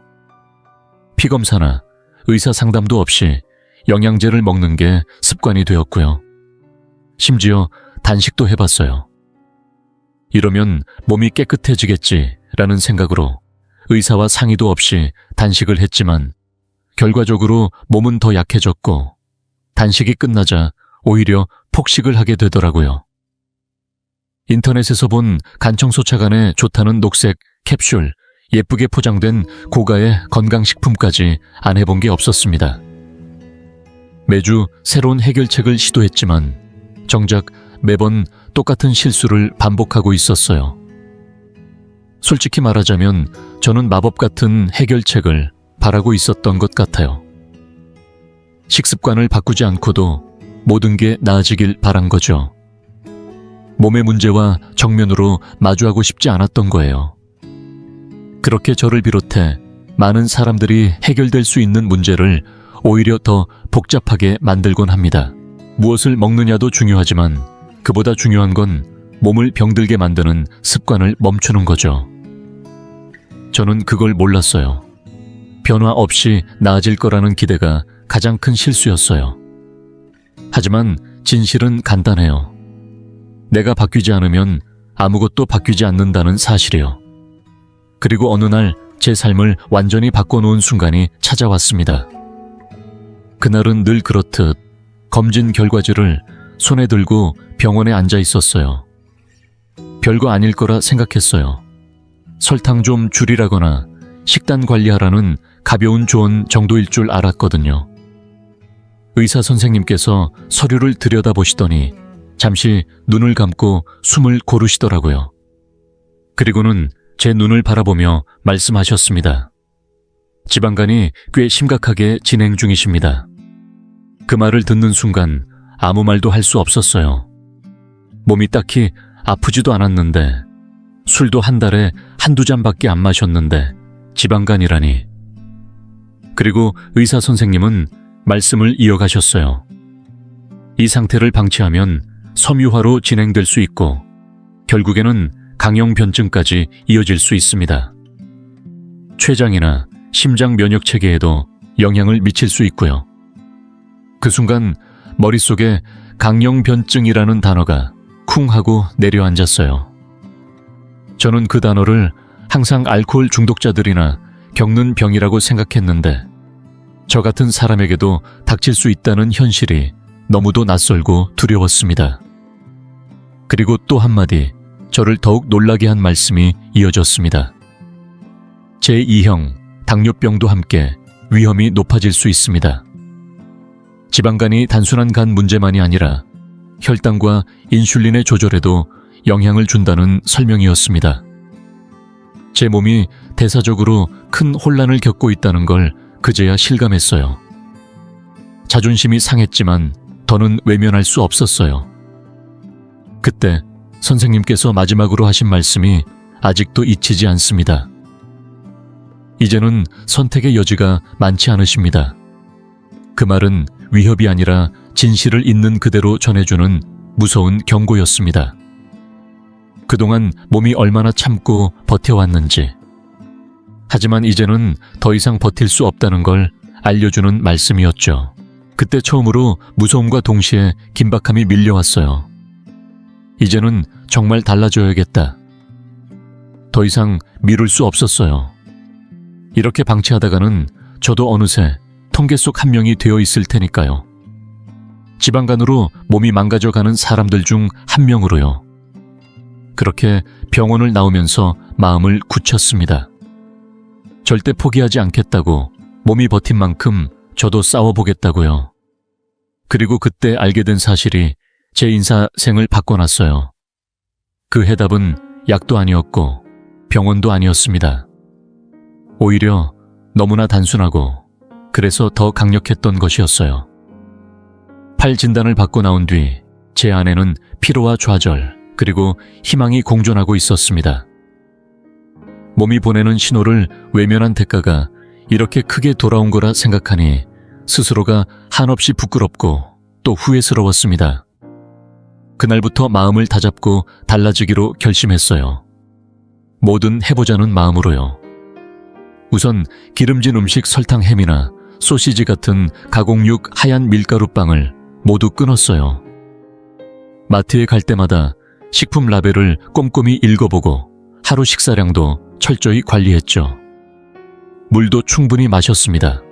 피검사나 의사 상담도 없이 영양제를 먹는 게 습관이 되었고요. 심지어 단식도 해봤어요. 이러면 몸이 깨끗해지겠지라는 생각으로 의사와 상의도 없이 단식을 했지만 결과적으로 몸은 더 약해졌고 단식이 끝나자 오히려 폭식을 하게 되더라고요. 인터넷에서 본 간청소차간에 좋다는 녹색 캡슐, 예쁘게 포장된 고가의 건강식품까지 안 해본 게 없었습니다. 매주 새로운 해결책을 시도했지만 정작 매번 똑같은 실수를 반복하고 있었어요. 솔직히 말하자면 저는 마법 같은 해결책을 바라고 있었던 것 같아요. 식습관을 바꾸지 않고도 모든 게 나아지길 바란 거죠. 몸의 문제와 정면으로 마주하고 싶지 않았던 거예요. 그렇게 저를 비롯해 많은 사람들이 해결될 수 있는 문제를 오히려 더 복잡하게 만들곤 합니다. 무엇을 먹느냐도 중요하지만 그보다 중요한 건 몸을 병들게 만드는 습관을 멈추는 거죠. 저는 그걸 몰랐어요. 변화 없이 나아질 거라는 기대가 가장 큰 실수였어요. 하지만 진실은 간단해요. 내가 바뀌지 않으면 아무것도 바뀌지 않는다는 사실이요. 그리고 어느 날 제 삶을 완전히 바꿔놓은 순간이 찾아왔습니다. 그날은 늘 그렇듯 검진 결과지를 손에 들고 병원에 앉아 있었어요. 별거 아닐 거라 생각했어요. 설탕 좀 줄이라거나 식단 관리하라는 가벼운 조언 정도일 줄 알았거든요. 의사 선생님께서 서류를 들여다보시더니 잠시 눈을 감고 숨을 고르시더라고요. 그리고는 제 눈을 바라보며 말씀하셨습니다. 지방간이 꽤 심각하게 진행 중이십니다. 그 말을 듣는 순간 아무 말도 할 수 없었어요. 몸이 딱히 아프지도 않았는데 술도 한 달에 한두 잔밖에 안 마셨는데 지방간이라니. 그리고 의사 선생님은 말씀을 이어가셨어요. 이 상태를 방치하면 섬유화로 진행될 수 있고 결국에는 강형변증까지 이어질 수 있습니다. 췌장이나 심장 면역 체계에도 영향을 미칠 수 있고요. 그 순간 머릿속에 강형변증이라는 단어가 쿵 하고 내려앉았어요. 저는 그 단어를 항상 알코올 중독자들이나 겪는 병이라고 생각했는데 저 같은 사람에게도 닥칠 수 있다는 현실이 너무도 낯설고 두려웠습니다. 그리고 또 한마디 저를 더욱 놀라게 한 말씀이 이어졌습니다. 제2형 당뇨병도 함께 위험이 높아질 수 있습니다. 지방간이 단순한 간 문제만이 아니라 혈당과 인슐린의 조절에도 영향을 준다는 설명이었습니다. 제 몸이 대사적으로 큰 혼란을 겪고 있다는 걸 그제야 실감했어요. 자존심이 상했지만 더는 외면할 수 없었어요. 그때 선생님께서 마지막으로 하신 말씀이 아직도 잊히지 않습니다. 이제는 선택의 여지가 많지 않으십니다. 그 말은 위협이 아니라 진실을 있는 그대로 전해주는 무서운 경고였습니다. 그동안 몸이 얼마나 참고 버텨왔는지. 하지만 이제는 더 이상 버틸 수 없다는 걸 알려주는 말씀이었죠. 그때 처음으로 무서움과 동시에 긴박함이 밀려왔어요. 이제는 정말 달라져야겠다. 더 이상 미룰 수 없었어요. 이렇게 방치하다가는 저도 어느새 통계 속 한 명이 되어 있을 테니까요. 지방간으로 몸이 망가져가는 사람들 중 한 명으로요. 그렇게 병원을 나오면서 마음을 굳혔습니다. 절대 포기하지 않겠다고, 몸이 버틴 만큼 저도 싸워보겠다고요. 그리고 그때 알게 된 사실이 제 인생을 바꿔놨어요. 그 해답은 약도 아니었고 병원도 아니었습니다. 오히려 너무나 단순하고 그래서 더 강력했던 것이었어요. 팔 진단을 받고 나온 뒤 제 안에는 피로와 좌절 그리고 희망이 공존하고 있었습니다. 몸이 보내는 신호를 외면한 대가가 이렇게 크게 돌아온 거라 생각하니 스스로가 한없이 부끄럽고 또 후회스러웠습니다. 그날부터 마음을 다잡고 달라지기로 결심했어요. 뭐든 해보자는 마음으로요. 우선 기름진 음식 설탕 햄이나 소시지 같은 가공육 하얀 밀가루빵을 모두 끊었어요. 마트에 갈 때마다 식품 라벨을 꼼꼼히 읽어보고 하루 식사량도 철저히 관리했죠. 물도 충분히 마셨습니다.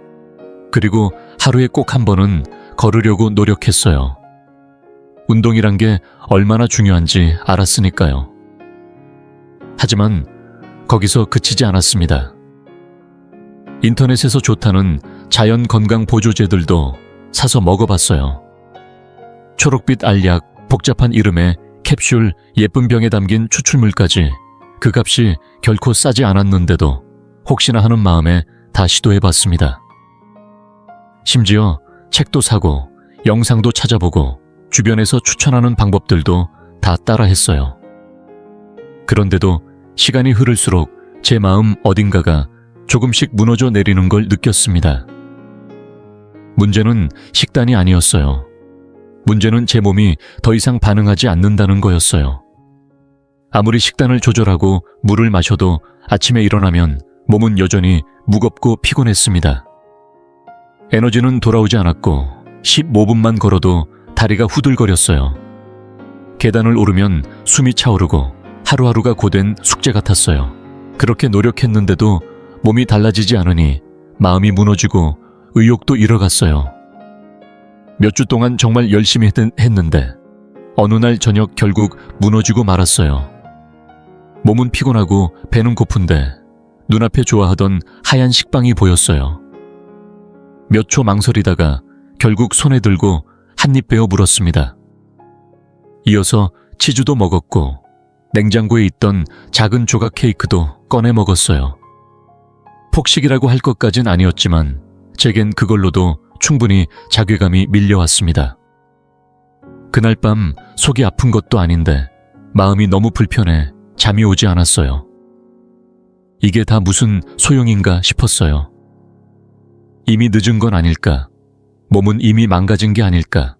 그리고 하루에 꼭 한 번은 걸으려고 노력했어요. 운동이란 게 얼마나 중요한지 알았으니까요. 하지만 거기서 그치지 않았습니다. 인터넷에서 좋다는 자연 건강 보조제들도 사서 먹어봤어요. 초록빛 알약, 복잡한 이름의 캡슐, 예쁜 병에 담긴 추출물까지 그 값이 결코 싸지 않았는데도 혹시나 하는 마음에 다 시도해봤습니다. 심지어 책도 사고 영상도 찾아보고 주변에서 추천하는 방법들도 다 따라했어요. 그런데도 시간이 흐를수록 제 마음 어딘가가 조금씩 무너져 내리는 걸 느꼈습니다. 문제는 식단이 아니었어요. 문제는 제 몸이 더 이상 반응하지 않는다는 거였어요. 아무리 식단을 조절하고 물을 마셔도 아침에 일어나면 몸은 여전히 무겁고 피곤했습니다. 에너지는 돌아오지 않았고 15분만 걸어도 다리가 후들거렸어요. 계단을 오르면 숨이 차오르고 하루하루가 고된 숙제 같았어요. 그렇게 노력했는데도 몸이 달라지지 않으니 마음이 무너지고 의욕도 잃어갔어요. 몇 주 동안 정말 열심히 했는데 어느 날 저녁 결국 무너지고 말았어요. 몸은 피곤하고 배는 고픈데 눈앞에 좋아하던 하얀 식빵이 보였어요. 몇 초 망설이다가 결국 손에 들고 한 입 베어 물었습니다. 이어서 치즈도 먹었고 냉장고에 있던 작은 조각 케이크도 꺼내 먹었어요. 폭식이라고 할 것까진 아니었지만 제겐 그걸로도 충분히 자괴감이 밀려왔습니다. 그날 밤 속이 아픈 것도 아닌데 마음이 너무 불편해 잠이 오지 않았어요. 이게 다 무슨 소용인가 싶었어요. 이미 늦은 건 아닐까? 몸은 이미 망가진 게 아닐까?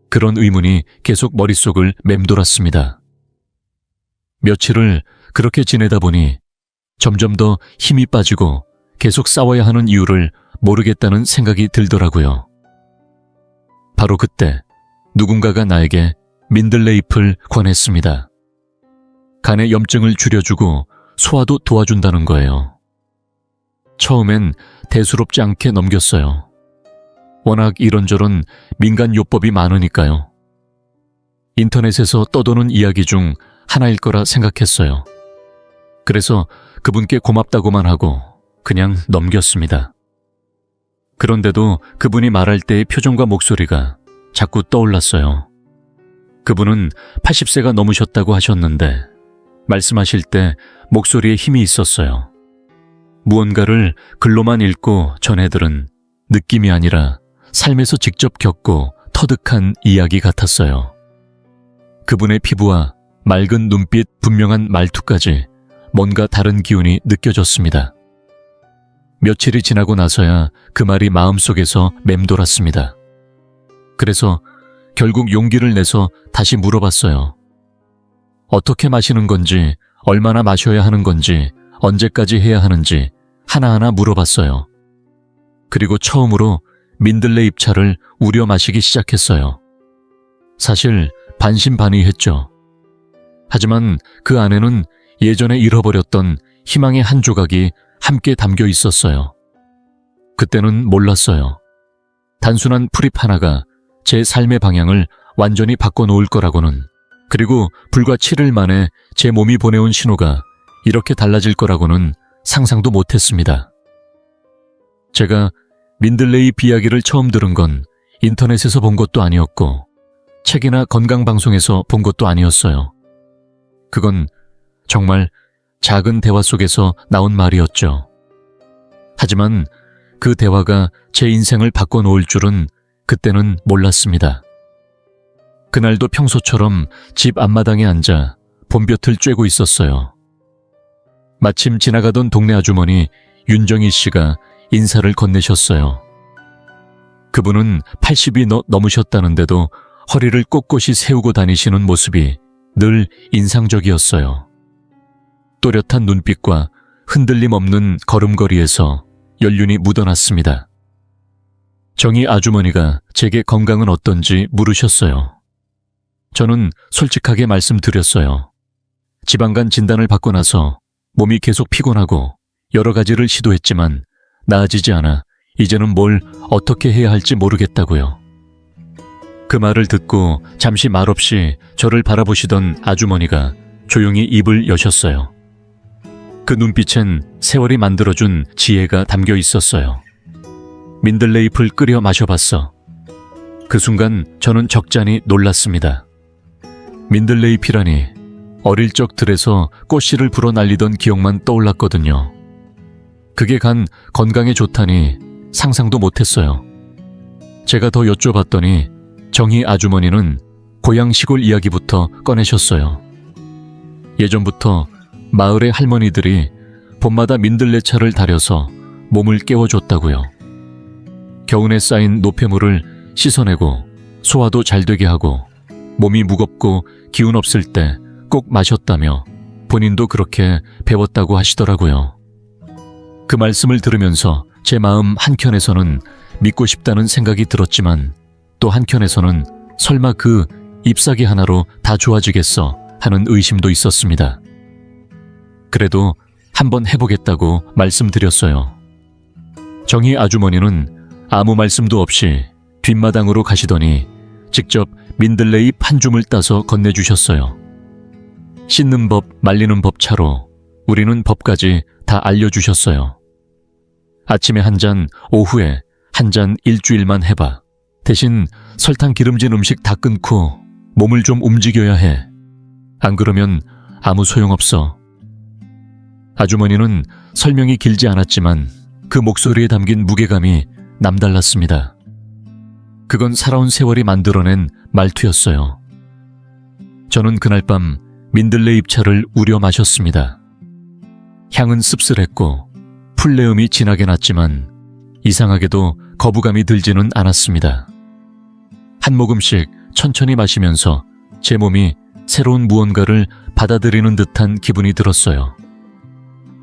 그런 의문이 계속 머릿속을 맴돌았습니다. 며칠을 그렇게 지내다 보니 점점 더 힘이 빠지고 계속 싸워야 하는 이유를 모르겠다는 생각이 들더라고요. 바로 그때 누군가가 나에게 민들레 잎을 권했습니다. 간의 염증을 줄여주고 소화도 도와준다는 거예요. 처음엔 대수롭지 않게 넘겼어요. 워낙 이런저런 민간요법이 많으니까요. 인터넷에서 떠도는 이야기 중 하나일 거라 생각했어요. 그래서 그분께 고맙다고만 하고 그냥 넘겼습니다. 그런데도 그분이 말할 때의 표정과 목소리가 자꾸 떠올랐어요. 그분은 80세가 넘으셨다고 하셨는데 말씀하실 때 목소리에 힘이 있었어요. 무언가를 글로만 읽고 전해들은 느낌이 아니라 삶에서 직접 겪고 터득한 이야기 같았어요. 그분의 피부와 맑은 눈빛, 분명한 말투까지 뭔가 다른 기운이 느껴졌습니다. 며칠이 지나고 나서야 그 말이 마음속에서 맴돌았습니다. 그래서 결국 용기를 내서 다시 물어봤어요. 어떻게 마시는 건지, 얼마나 마셔야 하는 건지, 언제까지 해야 하는지 하나하나 물어봤어요. 그리고 처음으로 민들레 잎차를 우려 마시기 시작했어요. 사실 반신반의했죠. 하지만 그 안에는 예전에 잃어버렸던 희망의 한 조각이 함께 담겨 있었어요. 그때는 몰랐어요. 단순한 풀잎 하나가 제 삶의 방향을 완전히 바꿔놓을 거라고는, 그리고 불과 7일 만에 제 몸이 보내온 신호가 이렇게 달라질 거라고는 상상도 못했습니다. 제가 민들레잎 이야기를 처음 들은 건 인터넷에서 본 것도 아니었고 책이나 건강방송에서 본 것도 아니었어요. 그건 정말 작은 대화 속에서 나온 말이었죠. 하지만 그 대화가 제 인생을 바꿔놓을 줄은 그때는 몰랐습니다. 그날도 평소처럼 집 앞마당에 앉아 봄볕을 쬐고 있었어요. 마침 지나가던 동네 아주머니 윤정희 씨가 인사를 건네셨어요. 그분은 80이 넘으셨다는데도 허리를 꼿꼿이 세우고 다니시는 모습이 늘 인상적이었어요. 또렷한 눈빛과 흔들림 없는 걸음걸이에서 연륜이 묻어났습니다. 정희 아주머니가 제게 건강은 어떤지 물으셨어요. 저는 솔직하게 말씀드렸어요. 지방간 진단을 받고 나서 몸이 계속 피곤하고 여러 가지를 시도했지만 나아지지 않아 이제는 뭘 어떻게 해야 할지 모르겠다고요. 그 말을 듣고 잠시 말없이 저를 바라보시던 아주머니가 조용히 입을 여셨어요. 그 눈빛엔 세월이 만들어준 지혜가 담겨 있었어요. 민들레 잎을 끓여 마셔봤어. 그 순간 저는 적잖이 놀랐습니다. 민들레 잎이라니, 어릴 적 들에서 꽃씨를 불어 날리던 기억만 떠올랐거든요. 그게 간 건강에 좋다니 상상도 못했어요. 제가 더 여쭤봤더니 정희 아주머니는 고향 시골 이야기부터 꺼내셨어요. 예전부터 마을의 할머니들이 봄마다 민들레차를 다려서 몸을 깨워줬다고요. 겨운에 쌓인 노폐물을 씻어내고 소화도 잘 되게 하고 몸이 무겁고 기운 없을 때 꼭 마셨다며 본인도 그렇게 배웠다고 하시더라고요. 그 말씀을 들으면서 제 마음 한켠에서는 믿고 싶다는 생각이 들었지만 또 한켠에서는 설마 그 잎사귀 하나로 다 좋아지겠어 하는 의심도 있었습니다. 그래도 한번 해보겠다고 말씀드렸어요. 정희 아주머니는 아무 말씀도 없이 뒷마당으로 가시더니 직접 민들레잎 한 줌을 따서 건네주셨어요. 씻는 법, 말리는 법 차로 우리는 법까지 다 알려주셨어요. 아침에 한 잔, 오후에 한 잔 일주일만 해봐. 대신 설탕 기름진 음식 다 끊고 몸을 좀 움직여야 해. 안 그러면 아무 소용없어. 아주머니는 설명이 길지 않았지만 그 목소리에 담긴 무게감이 남달랐습니다. 그건 살아온 세월이 만들어낸 말투였어요. 저는 그날 밤 민들레 잎차를 우려 마셨습니다. 향은 씁쓸했고 풀내음이 진하게 났지만 이상하게도 거부감이 들지는 않았습니다. 한 모금씩 천천히 마시면서 제 몸이 새로운 무언가를 받아들이는 듯한 기분이 들었어요.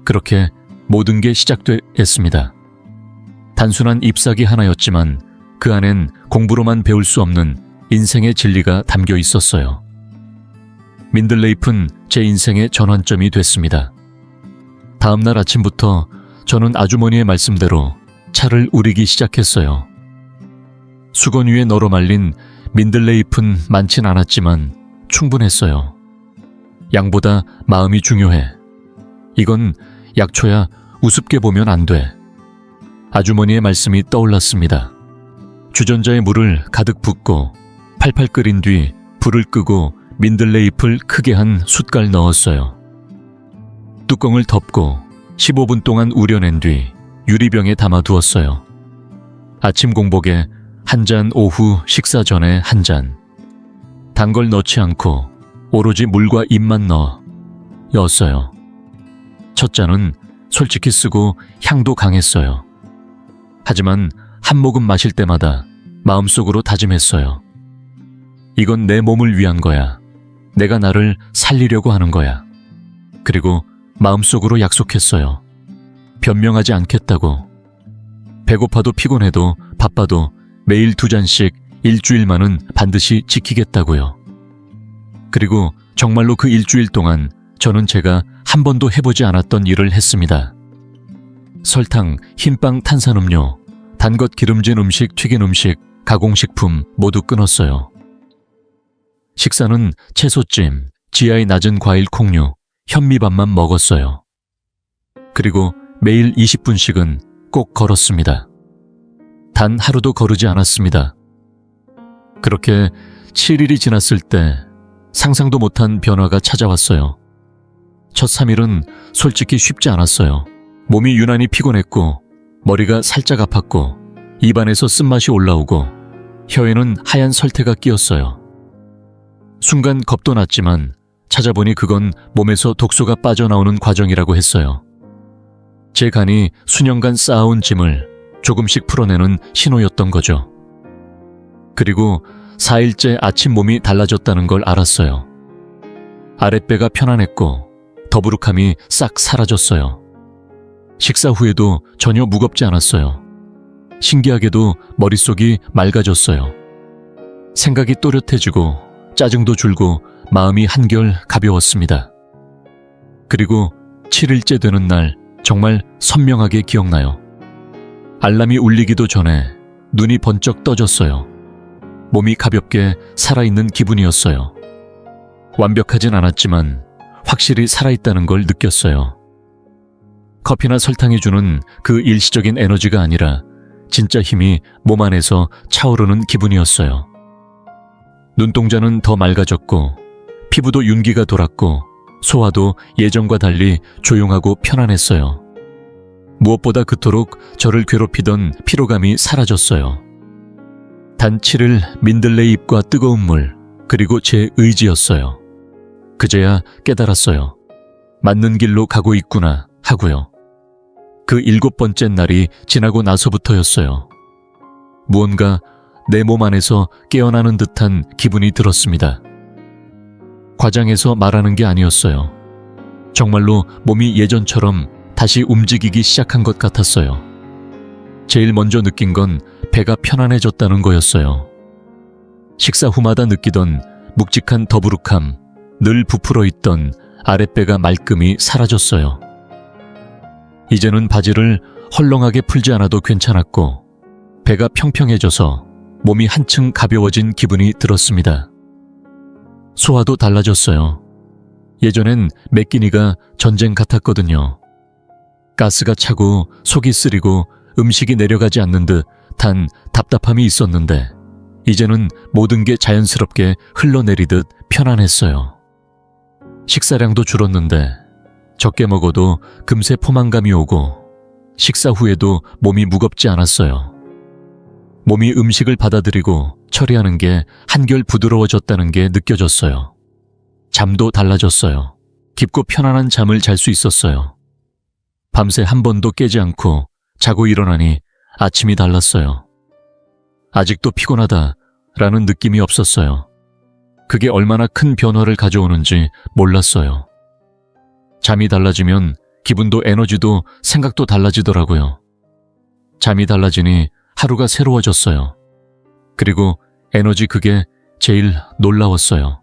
그렇게 모든 게 시작됐습니다. 단순한 잎사귀 하나였지만 그 안엔 공부로만 배울 수 없는 인생의 진리가 담겨 있었어요. 민들레잎은 제 인생의 전환점이 됐습니다. 다음 날 아침부터 저는 아주머니의 말씀대로 차를 우리기 시작했어요. 수건 위에 널어 말린 민들레잎은 많진 않았지만 충분했어요. 양보다 마음이 중요해. 이건 약초야 우습게 보면 안 돼. 아주머니의 말씀이 떠올랐습니다. 주전자에 물을 가득 붓고 팔팔 끓인 뒤 불을 끄고 민들레잎을 크게 한 숟갈 넣었어요. 뚜껑을 덮고 15분 동안 우려낸 뒤 유리병에 담아두었어요. 아침 공복에 한 잔, 오후 식사 전에 한 잔. 단 걸 넣지 않고 오로지 물과 잎만 넣었어요. 첫 잔은 솔직히 쓰고 향도 강했어요. 하지만 한 모금 마실 때마다 마음속으로 다짐했어요. 이건 내 몸을 위한 거야. 내가 나를 살리려고 하는 거야. 그리고 마음속으로 약속했어요. 변명하지 않겠다고. 배고파도 피곤해도 바빠도 매일 2잔씩 일주일만은 반드시 지키겠다고요. 그리고 정말로 그 일주일 동안 저는 제가 한 번도 해보지 않았던 일을 했습니다. 설탕, 흰빵, 탄산음료, 단 것 기름진 음식, 튀긴 음식, 가공식품 모두 끊었어요. 식사는 채소찜, GI 낮은 과일 콩류, 현미밥만 먹었어요. 그리고 매일 20분씩은 꼭 걸었습니다. 단 하루도 거르지 않았습니다. 그렇게 7일이 지났을 때 상상도 못한 변화가 찾아왔어요. 첫 3일은 솔직히 쉽지 않았어요. 몸이 유난히 피곤했고 머리가 살짝 아팠고 입안에서 쓴맛이 올라오고 혀에는 하얀 설태가 끼었어요. 순간 겁도 났지만 찾아보니 그건 몸에서 독소가 빠져나오는 과정이라고 했어요. 제 간이 수년간 쌓아온 짐을 조금씩 풀어내는 신호였던 거죠. 그리고 4일째 아침 몸이 달라졌다는 걸 알았어요. 아랫배가 편안했고 더부룩함이 싹 사라졌어요. 식사 후에도 전혀 무겁지 않았어요. 신기하게도 머릿속이 맑아졌어요. 생각이 또렷해지고 짜증도 줄고 마음이 한결 가벼웠습니다. 그리고 7일째 되는 날 정말 선명하게 기억나요. 알람이 울리기도 전에 눈이 번쩍 떠졌어요. 몸이 가볍게 살아있는 기분이었어요. 완벽하진 않았지만 확실히 살아있다는 걸 느꼈어요. 커피나 설탕이 주는 그 일시적인 에너지가 아니라 진짜 힘이 몸 안에서 차오르는 기분이었어요. 눈동자는 더 맑아졌고 피부도 윤기가 돌았고 소화도 예전과 달리 조용하고 편안했어요. 무엇보다 그토록 저를 괴롭히던 피로감이 사라졌어요. 단 7일 민들레 잎과 뜨거운 물, 그리고 제 의지였어요. 그제야 깨달았어요. 맞는 길로 가고 있구나 하고요. 그 7번째 날이 지나고 나서부터였어요. 무언가 내 몸 안에서 깨어나는 듯한 기분이 들었습니다. 과장해서 말하는 게 아니었어요. 정말로 몸이 예전처럼 다시 움직이기 시작한 것 같았어요. 제일 먼저 느낀 건 배가 편안해졌다는 거였어요. 식사 후마다 느끼던 묵직한 더부룩함, 늘 부풀어 있던 아랫배가 말끔히 사라졌어요. 이제는 바지를 헐렁하게 풀지 않아도 괜찮았고 배가 평평해져서 몸이 한층 가벼워진 기분이 들었습니다. 소화도 달라졌어요. 예전엔 매끼니가 전쟁 같았거든요. 가스가 차고 속이 쓰리고 음식이 내려가지 않는 듯한 답답함이 있었는데 이제는 모든 게 자연스럽게 흘러내리듯 편안했어요. 식사량도 줄었는데 적게 먹어도 금세 포만감이 오고 식사 후에도 몸이 무겁지 않았어요. 몸이 음식을 받아들이고 처리하는 게 한결 부드러워졌다는 게 느껴졌어요. 잠도 달라졌어요. 깊고 편안한 잠을 잘 수 있었어요. 밤새 한 번도 깨지 않고 자고 일어나니 아침이 달랐어요. 아직도 피곤하다라는 느낌이 없었어요. 그게 얼마나 큰 변화를 가져오는지 몰랐어요. 잠이 달라지면 기분도 에너지도 생각도 달라지더라고요. 잠이 달라지니 하루가 새로워졌어요. 그리고 에너지 그게 제일 놀라웠어요.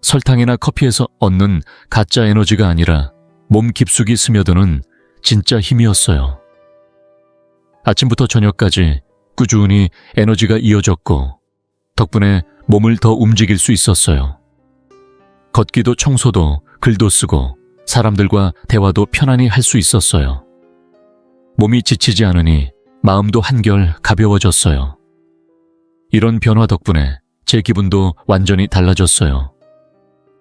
설탕이나 커피에서 얻는 가짜 에너지가 아니라 몸 깊숙이 스며드는 진짜 힘이었어요. 아침부터 저녁까지 꾸준히 에너지가 이어졌고 덕분에 몸을 더 움직일 수 있었어요. 걷기도 청소도 글도 쓰고 사람들과 대화도 편안히 할 수 있었어요. 몸이 지치지 않으니 마음도 한결 가벼워졌어요. 이런 변화 덕분에 제 기분도 완전히 달라졌어요.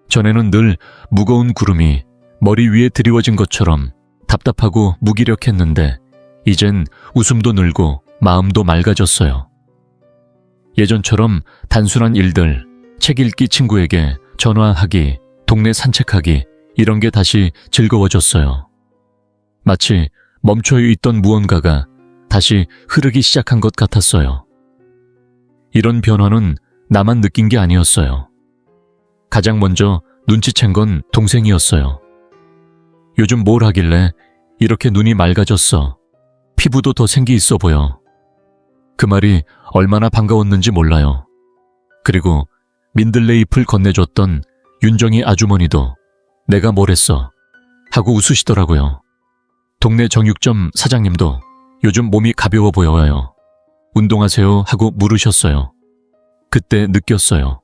전에는 늘 무거운 구름이 머리 위에 드리워진 것처럼 답답하고 무기력했는데 이젠 웃음도 늘고 마음도 맑아졌어요. 예전처럼 단순한 일들, 책 읽기 친구에게 전화하기, 동네 산책하기 이런 게 다시 즐거워졌어요. 마치 멈춰 있던 무언가가 다시 흐르기 시작한 것 같았어요. 이런 변화는 나만 느낀 게 아니었어요. 가장 먼저 눈치챈 건 동생이었어요. 요즘 뭘 하길래 이렇게 눈이 맑아졌어. 피부도 더 생기 있어 보여. 그 말이 얼마나 반가웠는지 몰라요. 그리고 민들레 잎을 건네줬던 윤정이 아주머니도 내가 뭘 했어 하고 웃으시더라고요. 동네 정육점 사장님도 요즘 몸이 가벼워 보여요. 운동하세요 하고 물으셨어요. 그때 느꼈어요.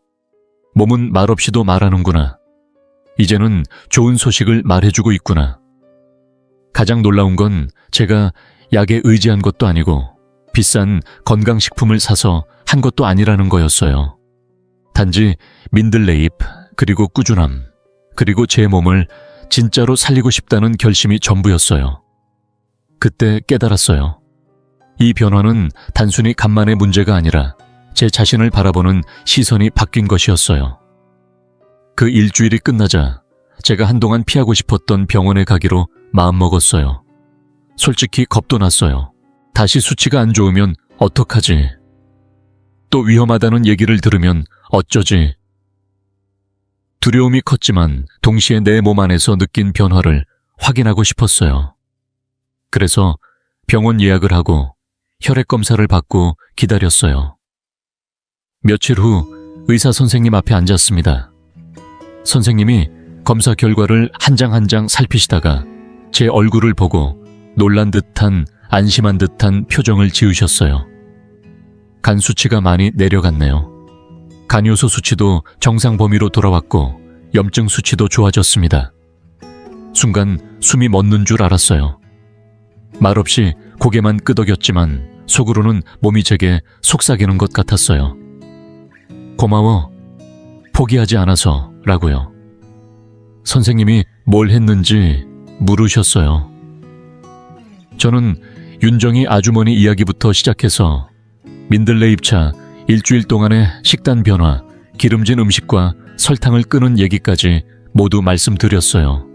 몸은 말없이도 말하는구나. 이제는 좋은 소식을 말해주고 있구나. 가장 놀라운 건 제가 약에 의지한 것도 아니고 비싼 건강식품을 사서 한 것도 아니라는 거였어요. 단지 민들레잎, 그리고 꾸준함, 그리고 제 몸을 진짜로 살리고 싶다는 결심이 전부였어요. 그때 깨달았어요. 이 변화는 단순히 간만의 문제가 아니라 제 자신을 바라보는 시선이 바뀐 것이었어요. 그 일주일이 끝나자 제가 한동안 피하고 싶었던 병원에 가기로 마음먹었어요. 솔직히 겁도 났어요. 다시 수치가 안 좋으면 어떡하지? 또 위험하다는 얘기를 들으면 어쩌지? 두려움이 컸지만 동시에 내 몸 안에서 느낀 변화를 확인하고 싶었어요. 그래서 병원 예약을 하고 혈액 검사를 받고 기다렸어요. 며칠 후 의사 선생님 앞에 앉았습니다. 선생님이 검사 결과를 한 장 한 장 살피시다가 제 얼굴을 보고 놀란 듯한 안심한 듯한 표정을 지으셨어요. 간 수치가 많이 내려갔네요. 간효소 수치도 정상 범위로 돌아왔고 염증 수치도 좋아졌습니다. 순간 숨이 멎는 줄 알았어요. 말없이 고개만 끄덕였지만 속으로는 몸이 제게 속삭이는 것 같았어요. 고마워. 포기하지 않아서 라고요. 선생님이 뭘 했는지 물으셨어요. 저는 윤정이 아주머니 이야기부터 시작해서 민들레잎차 일주일 동안의 식단 변화, 기름진 음식과 설탕을 끄는 얘기까지 모두 말씀드렸어요.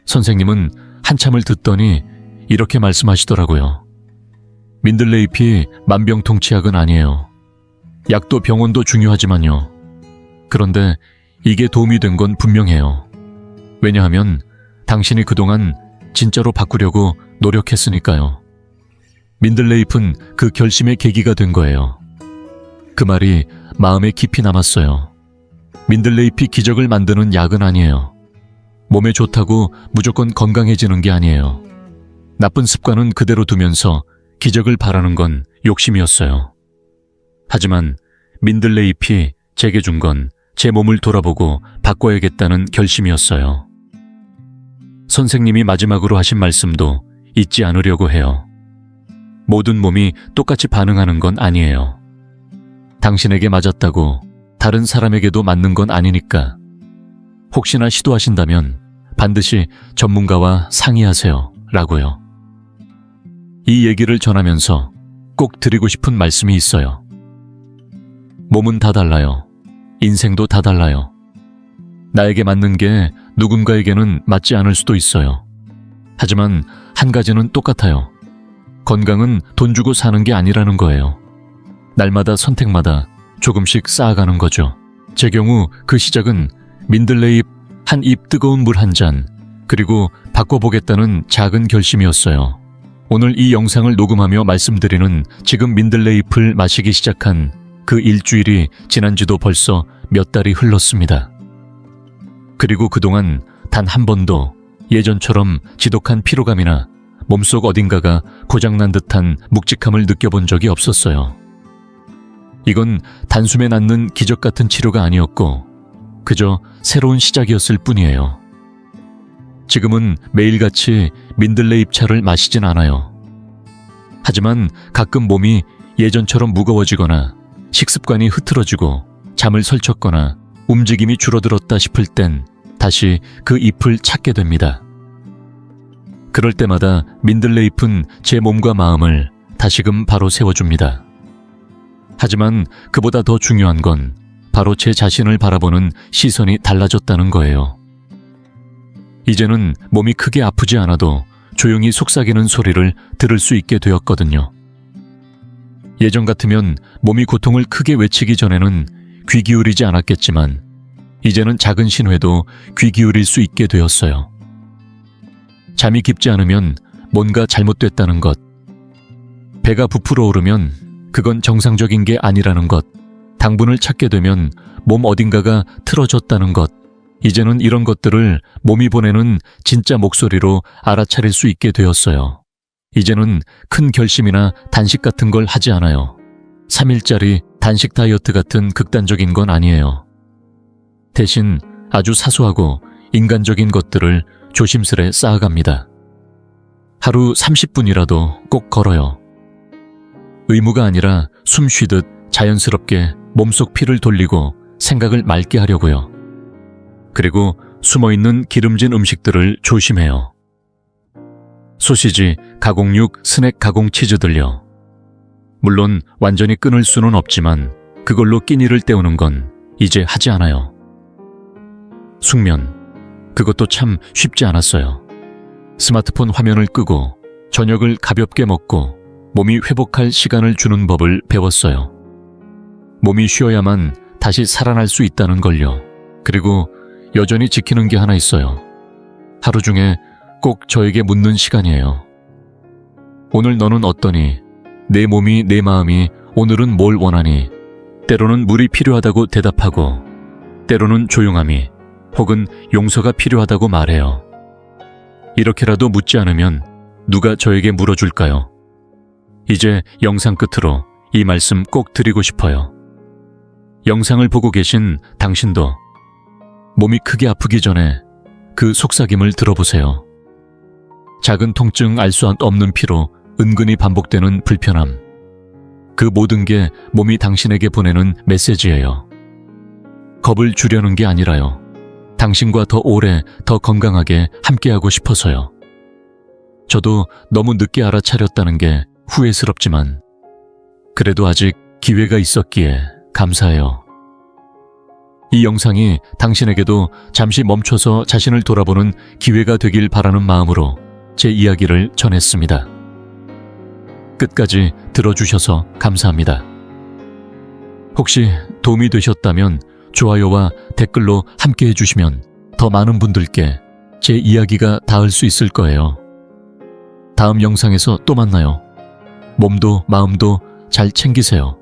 선생님은 한참을 듣더니 이렇게 말씀하시더라고요. 민들레 잎이 만병통치약은 아니에요. 약도 병원도 중요하지만요. 그런데 이게 도움이 된 건 분명해요. 왜냐하면 당신이 그동안 진짜로 바꾸려고 노력했으니까요. 민들레 잎은 그 결심의 계기가 된 거예요. 그 말이 마음에 깊이 남았어요. 민들레 잎이 기적을 만드는 약은 아니에요. 몸에 좋다고 무조건 건강해지는 게 아니에요. 나쁜 습관은 그대로 두면서 기적을 바라는 건 욕심이었어요. 하지만 민들레 잎이 제게 준 건 제 몸을 돌아보고 바꿔야겠다는 결심이었어요. 선생님이 마지막으로 하신 말씀도 잊지 않으려고 해요. 모든 몸이 똑같이 반응하는 건 아니에요. 당신에게 맞았다고 다른 사람에게도 맞는 건 아니니까. 혹시나 시도하신다면 반드시 전문가와 상의하세요. 라고요. 이 얘기를 전하면서 꼭 드리고 싶은 말씀이 있어요. 몸은 다 달라요. 인생도 다 달라요. 나에게 맞는 게 누군가에게는 맞지 않을 수도 있어요. 하지만 한 가지는 똑같아요. 건강은 돈 주고 사는 게 아니라는 거예요. 날마다 선택마다 조금씩 쌓아가는 거죠. 제 경우 그 시작은 민들레 잎 한 입 뜨거운 물 한 잔, 그리고 바꿔보겠다는 작은 결심이었어요. 오늘 이 영상을 녹음하며 말씀드리는 지금 민들레 잎을 마시기 시작한 그 일주일이 지난 지도 벌써 몇 달이 흘렀습니다. 그리고 그동안 단 한 번도 예전처럼 지독한 피로감이나 몸속 어딘가가 고장난 듯한 묵직함을 느껴본 적이 없었어요. 이건 단숨에 낫는 기적 같은 치료가 아니었고 그저 새로운 시작이었을 뿐이에요. 지금은 매일같이 민들레 잎차를 마시진 않아요. 하지만 가끔 몸이 예전처럼 무거워지거나 식습관이 흐트러지고 잠을 설쳤거나 움직임이 줄어들었다 싶을 땐 다시 그 잎을 찾게 됩니다. 그럴 때마다 민들레 잎은 제 몸과 마음을 다시금 바로 세워줍니다. 하지만 그보다 더 중요한 건 바로 제 자신을 바라보는 시선이 달라졌다는 거예요. 이제는 몸이 크게 아프지 않아도 조용히 속삭이는 소리를 들을 수 있게 되었거든요. 예전 같으면 몸이 고통을 크게 외치기 전에는 귀 기울이지 않았겠지만 이제는 작은 신호에도 귀 기울일 수 있게 되었어요. 잠이 깊지 않으면 뭔가 잘못됐다는 것, 배가 부풀어 오르면 그건 정상적인 게 아니라는 것, 당분을 찾게 되면 몸 어딘가가 틀어졌다는 것, 이제는 이런 것들을 몸이 보내는 진짜 목소리로 알아차릴 수 있게 되었어요. 이제는 큰 결심이나 단식 같은 걸 하지 않아요. 3일짜리 단식 다이어트 같은 극단적인 건 아니에요. 대신 아주 사소하고 인간적인 것들을 조심스레 쌓아갑니다. 하루 30분이라도 꼭 걸어요. 의무가 아니라 숨 쉬듯 자연스럽게 몸속 피를 돌리고 생각을 맑게 하려고요. 그리고 숨어있는 기름진 음식들을 조심해요. 소시지, 가공육, 스낵 가공 치즈들요. 물론 완전히 끊을 수는 없지만 그걸로 끼니를 때우는 건 이제 하지 않아요. 숙면, 그것도 참 쉽지 않았어요. 스마트폰 화면을 끄고 저녁을 가볍게 먹고 몸이 회복할 시간을 주는 법을 배웠어요. 몸이 쉬어야만 다시 살아날 수 있다는 걸요. 그리고 여전히 지키는 게 하나 있어요. 하루 중에 꼭 저에게 묻는 시간이에요. 오늘 너는 어떠니? 내 몸이, 내 마음이 오늘은 뭘 원하니? 때로는 물이 필요하다고 대답하고 때로는 조용함이 혹은 용서가 필요하다고 말해요. 이렇게라도 묻지 않으면 누가 저에게 물어줄까요? 이제 영상 끝으로 이 말씀 꼭 드리고 싶어요. 영상을 보고 계신 당신도 몸이 크게 아프기 전에 그 속삭임을 들어보세요. 작은 통증, 알 수 없는 피로, 은근히 반복되는 불편함. 그 모든 게 몸이 당신에게 보내는 메시지예요. 겁을 주려는 게 아니라요. 당신과 더 오래, 더 건강하게 함께하고 싶어서요. 저도 너무 늦게 알아차렸다는 게 후회스럽지만 그래도 아직 기회가 있었기에 감사해요. 이 영상이 당신에게도 잠시 멈춰서 자신을 돌아보는 기회가 되길 바라는 마음으로 제 이야기를 전했습니다. 끝까지 들어주셔서 감사합니다. 혹시 도움이 되셨다면 좋아요와 댓글로 함께 해주시면 더 많은 분들께 제 이야기가 닿을 수 있을 거예요. 다음 영상에서 또 만나요. 몸도 마음도 잘 챙기세요.